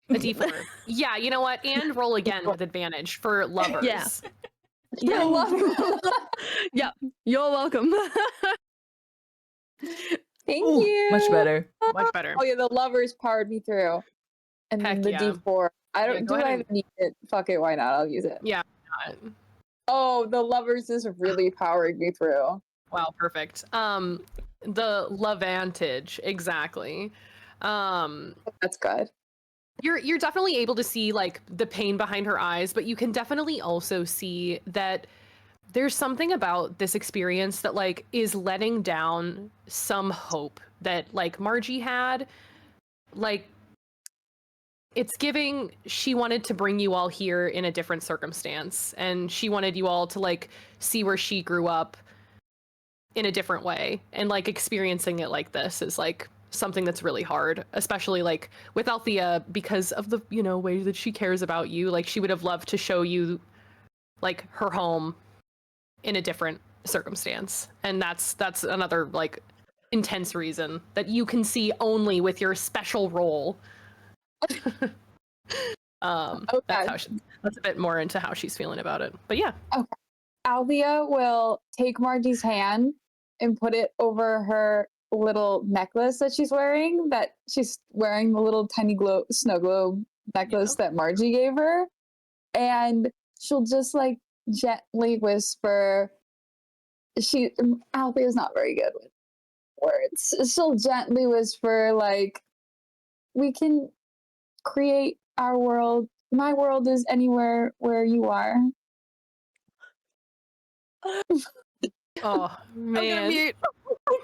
A D4. Yeah, you know what? And roll again with advantage for lovers. Yeah. Yeah, you're welcome. Thank Ooh, you. much better. Much better. Oh yeah, the lovers powered me through. And then Heck the yeah. D4. Go ahead I need it? Fuck it, why not? I'll use it. Yeah. Oh, the lovers is really powering me through. Wow, perfect. The Levantage, exactly. That's good. You're definitely able to see like the pain behind her eyes, but you can definitely also see that there's something about this experience that like is letting down some hope that like Margie had. Like it's giving she wanted to bring you all here in a different circumstance, and she wanted you all to like see where she grew up in a different way, and like experiencing it like this is like something that's really hard, especially like with Althea, because of the, you know, way that she cares about you. Like she would have loved to show you like her home in a different circumstance, and that's another like intense reason that you can see only with your special role. Okay. That's a bit more into how she's feeling about it, but yeah. Althea will take Margie's hand and put it over her little necklace that she's wearing. The little tiny snow globe necklace that Margie gave her. And she'll just like gently whisper. Althea's not very good with words. She'll gently whisper like, we can create our world. My world is anywhere where you are. Oh man, I'm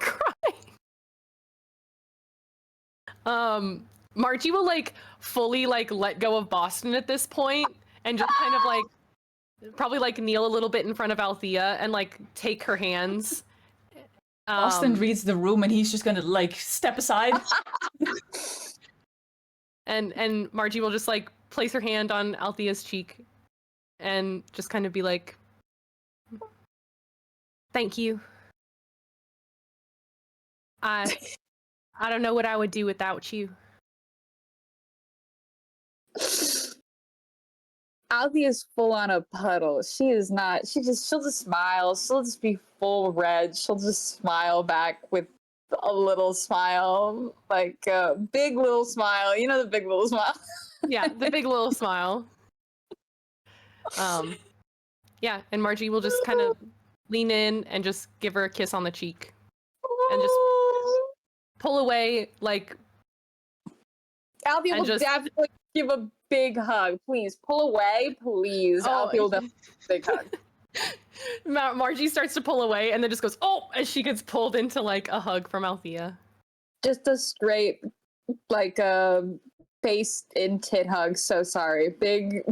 crying. Margie will like fully like let go of Boston at this point and just kind of like probably like kneel a little bit in front of Althea and like take her hands. Boston reads the room and he's just gonna like step aside. and Margie will just like place her hand on Althea's cheek and just kind of be like, thank you. I don't know what I would do without you. Althea's full on a puddle. She is not. She'll just smile. She'll just be full red. She'll just smile back with a little smile, like a big little smile. You know, the big little smile. Yeah, the big little smile. Yeah, and Margie will just kind of lean in and just give her a kiss on the cheek. and just pull away, like, Alfie and will just- definitely give a big hug. Please pull away, please. Oh, Alfie will definitely give a big hug. Margie starts to pull away and then just goes, oh, as she gets pulled into like a hug from Althea. Just a straight, like, face and tit hug. So sorry. Big,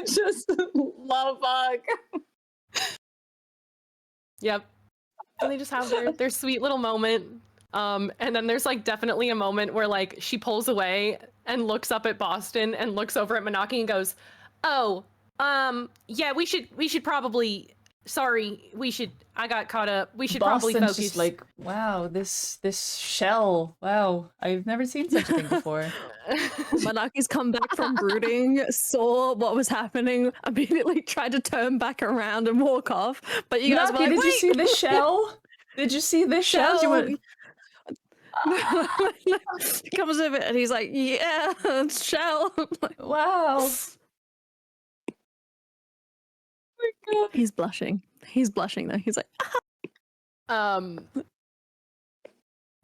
just love hug. Yep. And they just have their sweet little moment. And then there's like definitely a moment where like she pulls away and looks up at Boston and looks over at Manaki and goes, oh, yeah, we should probably, sorry, I got caught up. We should probably Boston's focus. just like, wow, this shell. Wow, I've never seen such a thing before. Manaki's come back from brooding, saw what was happening, immediately tried to turn back around and walk off. But you guys were Manaki, like, did you "Wait!" see the shell? Did you see this shell? You went, He comes over and he's like, yeah, it's shell. wow. He's blushing. He's blushing though. He's like,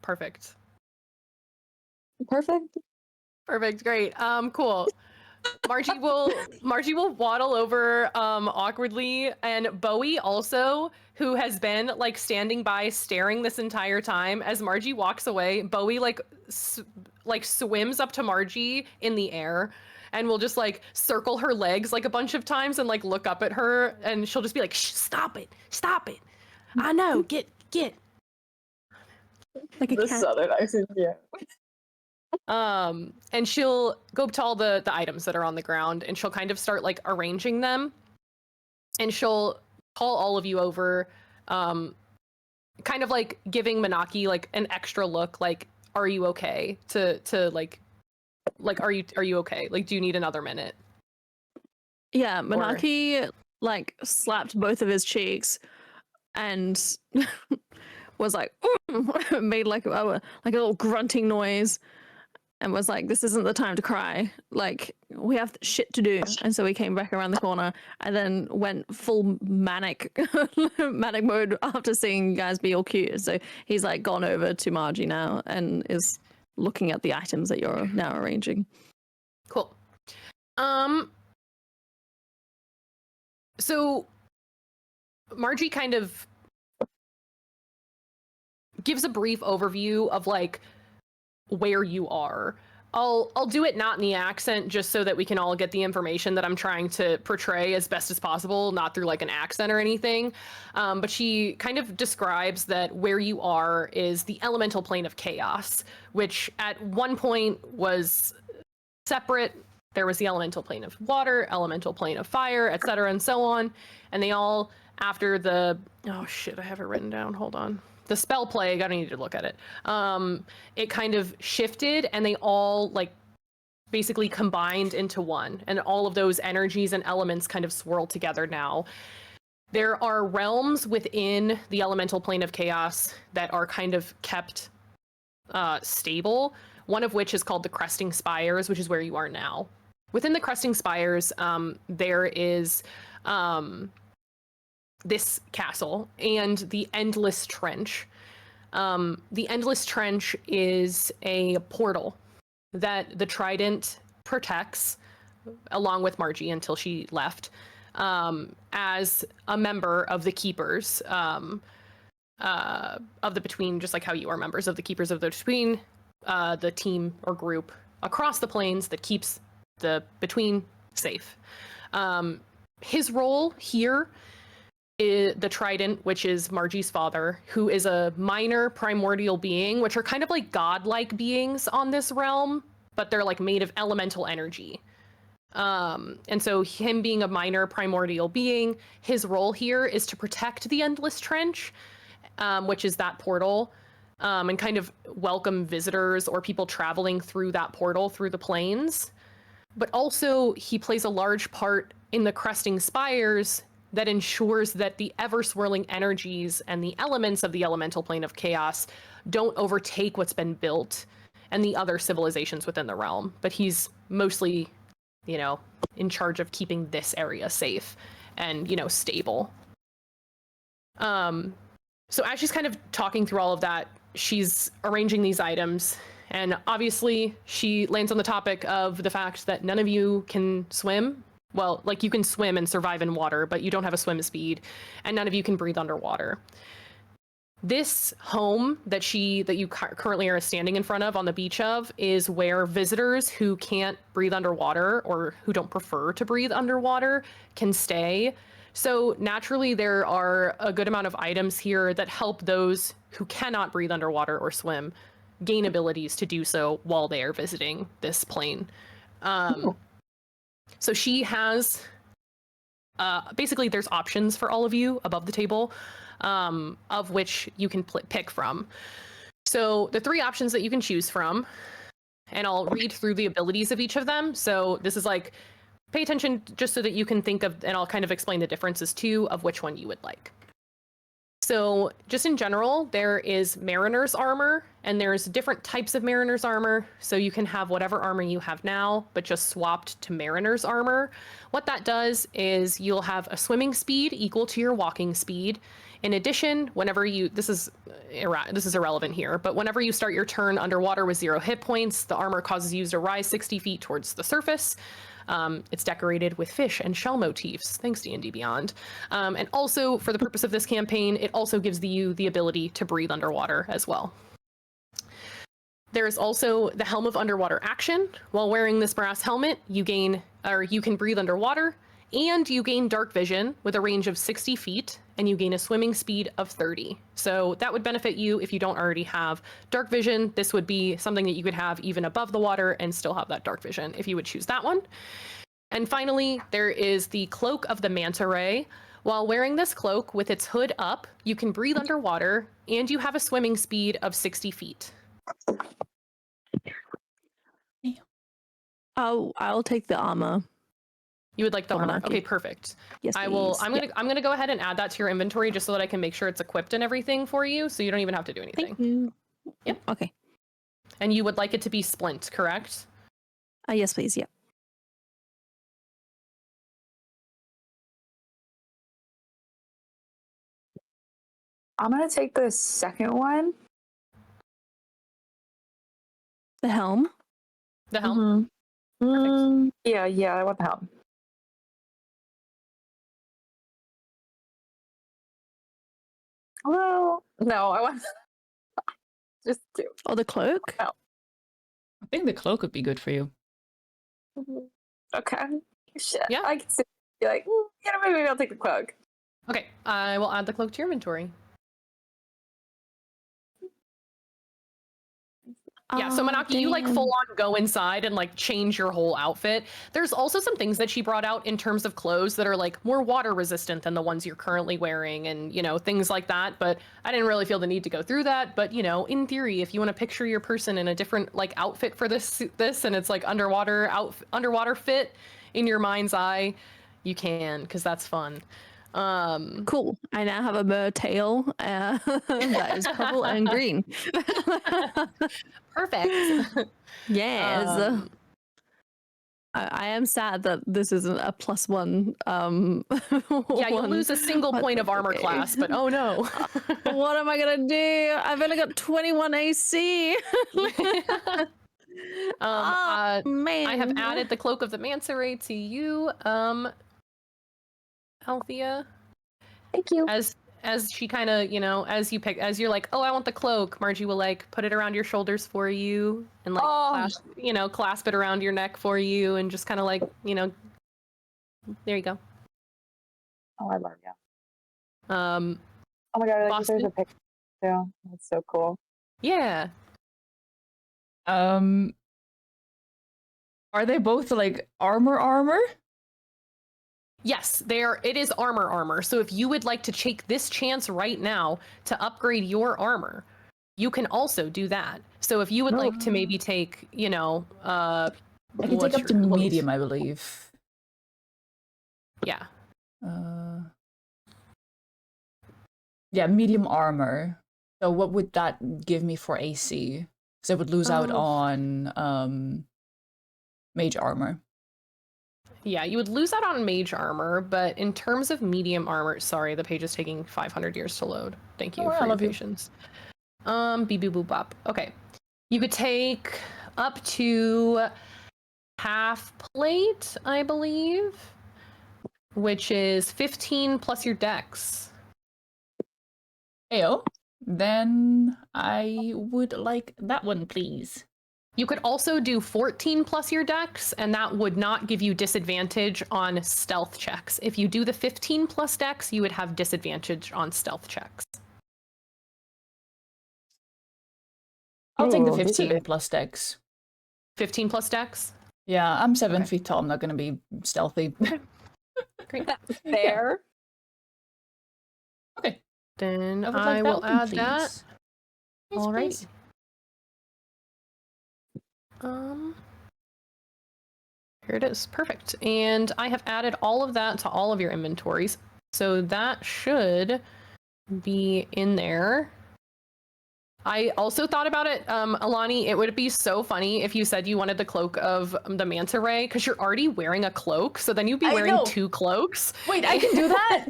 Perfect. Perfect. Perfect. Great. Cool. Margie will waddle over awkwardly, and Bowie also, who has been like standing by staring this entire time as Margie walks away. Bowie like swims up to Margie in the air and will just like circle her legs like a bunch of times and like look up at her, and she'll just be like, shh, stop it. I know, get like a The cat. southern accent, yeah. And she'll go up to all the items that are on the ground, and she'll kind of start like arranging them, and she'll call all of you over, kind of like giving Manaki like an extra look, like, are you okay? To like are you okay? Like, do you need another minute? Yeah, Manaki like slapped both of his cheeks and was like made like a little grunting noise and was like, this isn't the time to cry, like we have shit to do. And so he came back around the corner and then went full manic mode after seeing you guys be all cute. So he's like gone over to Margie now and is looking at the items that you're now arranging. Cool. So Margie kind of gives a brief overview of like where you are. I'll do it not in the accent, just so that we can all get the information that I'm trying to portray as best as possible, not through like an accent or anything. But she kind of describes that where you are is the elemental plane of chaos, which at one point was separate. There was the elemental plane of water, elemental plane of fire, etc., and so on. And they all, after the, oh shit, I have it written down, hold on. The spell plague, I don't need to look at it. It kind of shifted, and they all like basically combined into one, and all of those energies and elements kind of swirl together now. There are realms within the elemental plane of chaos that are kind of kept stable, one of which is called the Cresting Spires, which is where you are now. Within the Cresting Spires, there is this castle and the Endless Trench. The Endless Trench is a portal that the Trident protects, along with Margie until she left, as a member of the Keepers of the Between, just like how you are members of the Keepers of the Between, the team or group across the planes that keeps the Between safe. His role here is the Trident, which is Margie's father, who is a minor primordial being, which are kind of like godlike beings on this realm, but they're like made of elemental energy. And so him being a minor primordial being, his role here is to protect the Endless Trench, which is that portal, and kind of welcome visitors or people traveling through that portal through the planes. But also he plays a large part in the Cresting Spires that ensures that the ever-swirling energies and the elements of the elemental plane of chaos don't overtake what's been built and the other civilizations within the realm. But he's mostly, you know, in charge of keeping this area safe and, you know, stable. So as she's kind of talking through all of that, she's arranging these items. And obviously, she lands on the topic of the fact that none of you can swim. Well, like you can swim and survive in water, but you don't have a swim speed, and none of you can breathe underwater. This home that you currently are standing in front of on the beach of is where visitors who can't breathe underwater or who don't prefer to breathe underwater can stay. So naturally, there are a good amount of items here that help those who cannot breathe underwater or swim gain abilities to do so while they are visiting this plane. So she has basically there's options for all of you above the table, of which you can pick from. So the 3 options that you can choose from, and I'll read through the abilities of each of them. So this is like, pay attention just so that you can think of, and I'll kind of explain the differences too of which one you would like. So just in general, there is Mariner's Armor, and there's different types of Mariner's Armor. So you can have whatever armor you have now, but just swapped to Mariner's Armor. What that does is you'll have a swimming speed equal to your walking speed. In addition, whenever you, this is irrelevant here, but whenever you start your turn underwater with 0 hit points, the armor causes you to rise 60 feet towards the surface. It's decorated with fish and shell motifs, thanks to D&D Beyond. And also, for the purpose of this campaign, it also gives you the ability to breathe underwater as well. There is also the Helm of Underwater action. While wearing this brass helmet, you can breathe underwater, and you gain dark vision with a range of 60 feet, and you gain a swimming speed of 30. So that would benefit you if you don't already have dark vision. This would be something that you could have even above the water and still have that dark vision if you would choose that one. And finally, there is the Cloak of the Manta Ray. While wearing this cloak with its hood up, you can breathe underwater, and you have a swimming speed of 60 feet. I'll take the armor. You would like the armor? Armor. Okay, perfect. Yes, I will. please. I'm gonna go ahead and add that to your inventory just so that I can make sure it's equipped and everything for you, so you don't even have to do anything. Thank you. Yep. Okay. And you would like it to be splint, correct? Yes, please. Yeah. I'm gonna take the second one. The helm. The helm. Yeah, I want the helm. Hello? No, I want just 2. Or the cloak. I think the cloak would be good for you. Okay. Shit. Yeah. I can be like, yeah, maybe I'll take the cloak. Okay, I will add the cloak to your inventory. Yeah, so Manaki, you like full on go inside and like change your whole outfit. There's also some things that she brought out in terms of clothes that are like more water resistant than the ones you're currently wearing, and you know, things like that. But I didn't really feel the need to go through that. But you know, in theory, if you want to picture your person in a different like outfit for this and it's like underwater fit in your mind's eye, you can, because that's fun. Cool. I now have a bird tail that is purple and green. Perfect. Yes. I am sad that this isn't a +1. Yeah, you'll lose a single point of armor class, but oh no. What am I gonna do? I've only got 21 AC. Man. I have added the Cloak of the Manta Ray to you, Althea. Thank you. As she kind of, you know, as you're like, oh, I want the cloak, Margie will like put it around your shoulders for you and like clasp it around your neck for you and just kind of like, you know, there you go. Oh, I love you. Oh my god, Boston? there's a picture too. That's so cool. Yeah. Are they both like armor? Yes, it is armor. So if you would like to take this chance right now to upgrade your armor, you can also do that. So if you would like to maybe take, you know, I can take up to medium, I believe. Yeah. Yeah, medium armor. So what would that give me for AC? So I would lose out on mage armor. Yeah, you would lose out on mage armor, but in terms of medium armor, sorry, the page is taking 500 years to load. Thank you for your patience. Beep boop boop bop. Okay. You could take up to half plate, I believe, which is 15 plus your dex. Ayo. Then I would like that one, please. You could also do 14 plus your dex, and that would not give you disadvantage on stealth checks. If you do the 15 plus dex, you would have disadvantage on stealth checks. I'll take the Ooh, these are 15 plus dex. 15 plus dex? Yeah, I'm 7 Okay. feet tall. I'm not going to be stealthy. Great. Fair. Okay. Then I would I like that will one, add please. that. Yes, All right. please. Here it is. Perfect. And I have added all of that to all of your inventories. So that should be in there. I also thought about it, Alani, it would be so funny if you said you wanted the cloak of the manta ray, because you're already wearing a cloak, so then you'd be I wearing know. 2 cloaks. Wait, I can do that?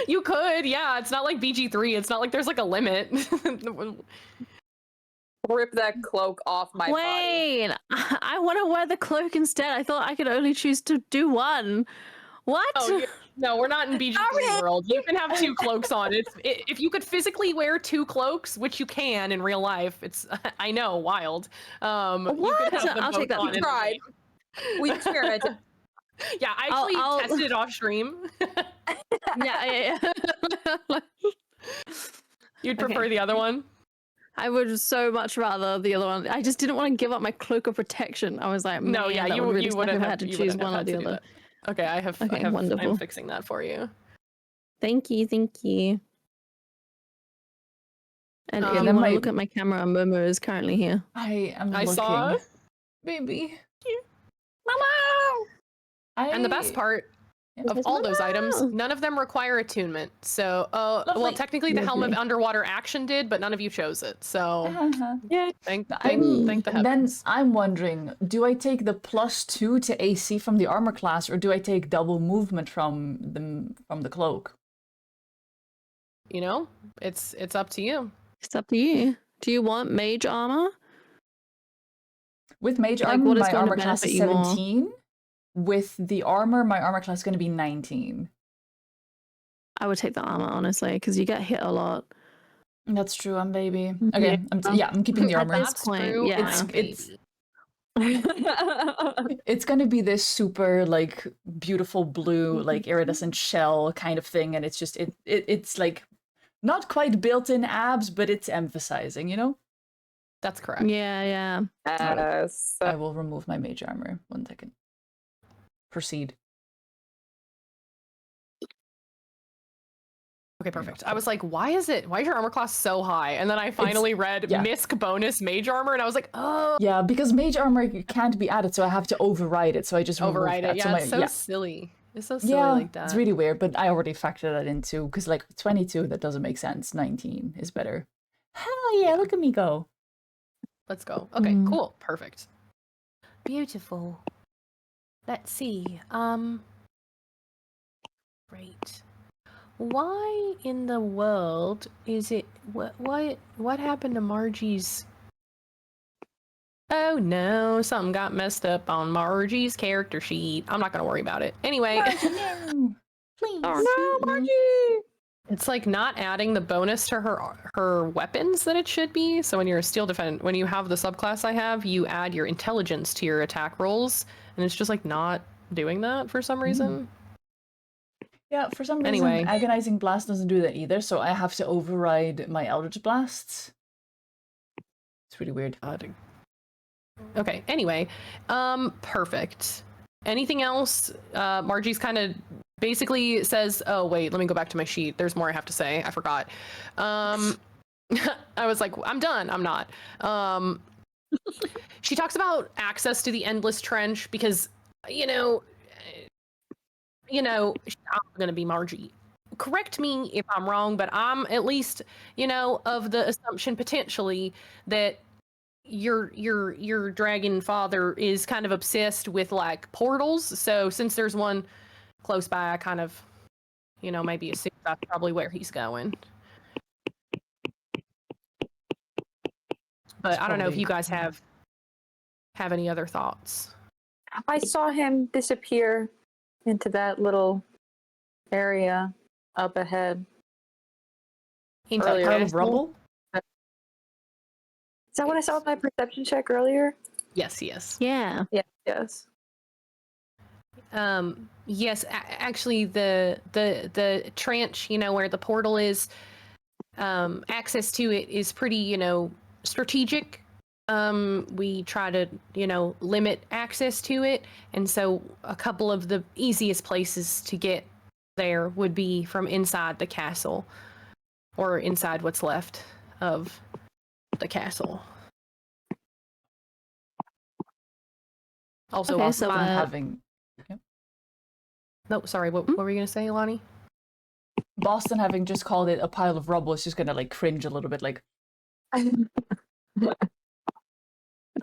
You could, yeah. It's not like BG3. It's not like there's like a limit. Rip that cloak off my body. Wait, I want to wear the cloak instead. I thought I could only choose to do one. What? Oh, no, we're not in BG3 world. You can have 2 cloaks on. If you could physically wear 2 cloaks, which you can in real life, it's I know, wild. You What? could have them I'll take both that. on We in the tried. game. We experimented. Yeah, I actually I'll- tested it off stream. yeah. You'd Okay. prefer the other one? I would so much rather the other one. I just didn't want to give up my cloak of protection. I was like, No, man, yeah, that you would really you suck wouldn't if I have had to you choose wouldn't have one or had the to do other. that. Okay, I'm wonderful. fixing that for you. Thank you. And if Okay, you then want to my- look at my camera, Momo is currently here. I am I looking. saw. Baby. And the best part of all those items, none of them require attunement. So, well, Lovely. technically the Helm of Lovely. Underwater Action did, but none of you chose it. So, Yeah. thank the Then heavens. I'm wondering, do I take the +2 to AC from the armor class, or do I take double movement from the cloak? You know, it's up to you. It's up to you. Do you want mage armor? With mage Like, armor, what is my going to armor class benefit is you more? 17. With the armor, my armor class is going to be 19. I would take the armor, honestly, because you get hit a lot. That's true, I'm baby. Okay, I'm keeping the At armor. this point, yeah. It's gonna be this super like beautiful blue, like iridescent shell kind of thing, and it's just it's like not quite built-in abs, but it's emphasizing, you know? That's correct. Yeah. Yes. I will remove my mage armor. 1 second. Proceed. Okay, perfect. I was like, why is your armor class so high? And then I finally read yeah. Misk bonus mage armor, and I was like, oh, Yeah, because mage armor can't be added, so I have to override it. So I just remove override that. it. So Yeah, my, it's so silly. It's so silly yeah, like that. it's really weird, but I already factored that in too, because like 22, that doesn't make sense. 19 is better. Hell yeah, look at me go. Let's go. Okay, Mm. cool. Perfect. Beautiful. Let's see. Great. Why in the world is it what happened to Margie's? Oh no, something got messed up on Margie's character sheet. I'm not going to worry about it. Anyway, No, please. Oh, no, Margie! it's like not adding the bonus to her weapons that it should be. So when you're a steel defense, when you have the subclass I have, you add your intelligence to your attack rolls, and it's just like not doing that for some reason. Yeah, for some reason, Anyway. Agonizing Blast doesn't do that either, so I have to override my Eldritch Blasts. It's really weird. Okay, anyway, perfect. Anything else? Margie's kind of basically says, oh wait, let me go back to my sheet. There's more I have to say. I forgot. I was like, I'm done. I'm not. She talks about access to the Endless Trench because, you know, I'm gonna be Margie. Correct me if I'm wrong, but I'm at least, of the assumption potentially that your dragon father is kind of obsessed with like portals. So since there's one close by, I kind of, maybe assume that's probably where he's going. But It's I don't know if probably- you guys have any other thoughts. I saw him disappear into that little area up ahead. Into Earlier. the Pile of castle? rubble? Is that what I saw with my perception check earlier? Yes, yes. Yeah. Yes. Yes, actually the trench, where the portal is, access to it is pretty, strategic. We try to, limit access to it, and so a couple of the easiest places to get there would be from inside the castle, or inside what's left of the castle. Also, Okay, Boston so, having no, sorry, what were you gonna say, Ilani? Boston having just called it a pile of rubble is just gonna like cringe a little bit, like,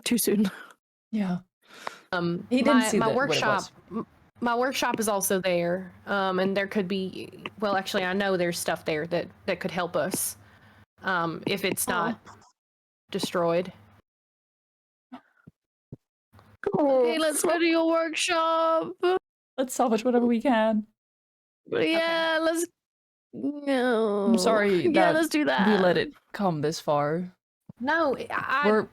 Too soon. yeah. My He didn't see my what it workshop. was. My workshop is also there, and there could be. Well, actually, I know there's stuff there that could help us, if it's not destroyed. Okay, let's go to your workshop. Let's salvage whatever we can. Yeah, let's. No. I'm sorry Yeah, that let's do that. we let it come this far. No, We're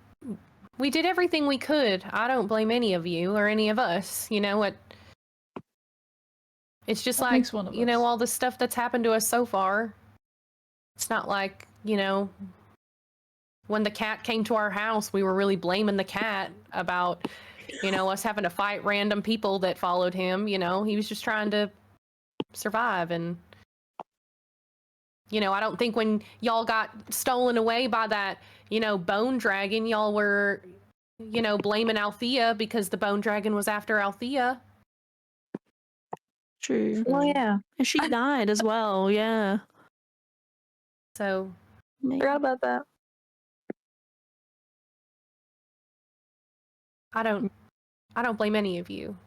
we did everything we could. I don't blame any of you or any of us. You know what? It's just That like, makes one of us. all the stuff that's happened to us so far. It's not like, when the cat came to our house, we were really blaming the cat about, us having to fight random people that followed him. He was just trying to survive. And, I don't think when y'all got stolen away by that, bone dragon, y'all were, blaming Althea because the bone dragon was after Althea. True. Oh yeah. And she died as well, yeah. So, Forgot about that. I don't blame any of you.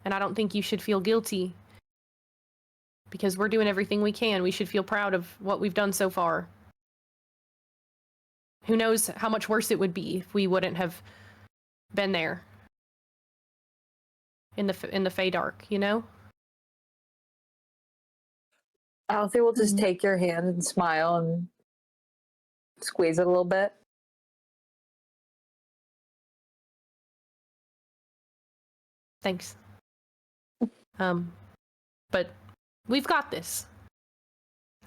And I don't think you should feel guilty, because we're doing everything we can. We should feel proud of what we've done so far. Who knows how much worse it would be if we wouldn't have been there in the Fey Dark, Althea will just Mhm. take your hand and smile and squeeze it a little bit. Thanks. But we've got this.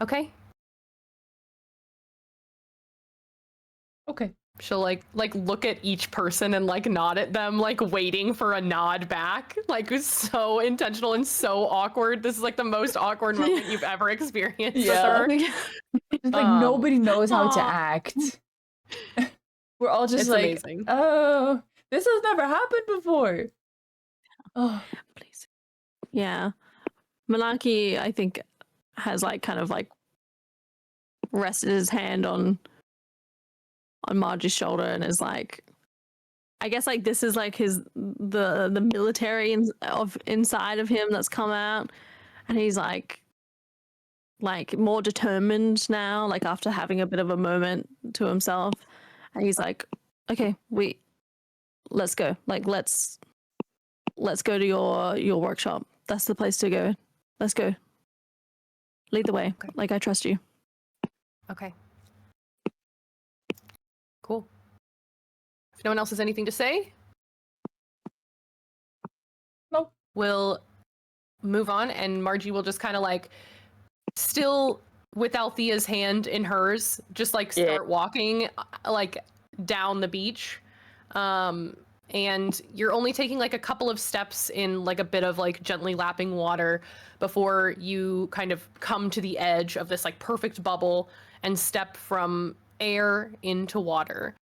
Okay? okay. She'll like look at each person and like nod at them, like waiting for a nod back. Like, it's so intentional and so awkward. This is like the most awkward moment you've ever experienced Yeah. with her. It's like Um, nobody knows how to aw. act. We're all just It's like, amazing. oh, this has never happened before. Oh, Please. Yeah. Malaki, I think, has like kind of like rested his hand on Margie's shoulder and is like, I guess like this is like the military inside of him that's come out, and he's like more determined now, like after having a bit of a moment to himself, and he's like, okay, let's go, like let's go to your workshop. That's the place to go. Let's go. Lead the way. Okay. Like, I trust you. Okay. Cool. If no one else has anything to say, Nope. We'll move on, and Margie will just kind of like, still with Althea's hand in hers, just like start walking like down the beach. And you're only taking like a couple of steps in like a bit of like gently lapping water before you kind of come to the edge of this like perfect bubble and step from air into water.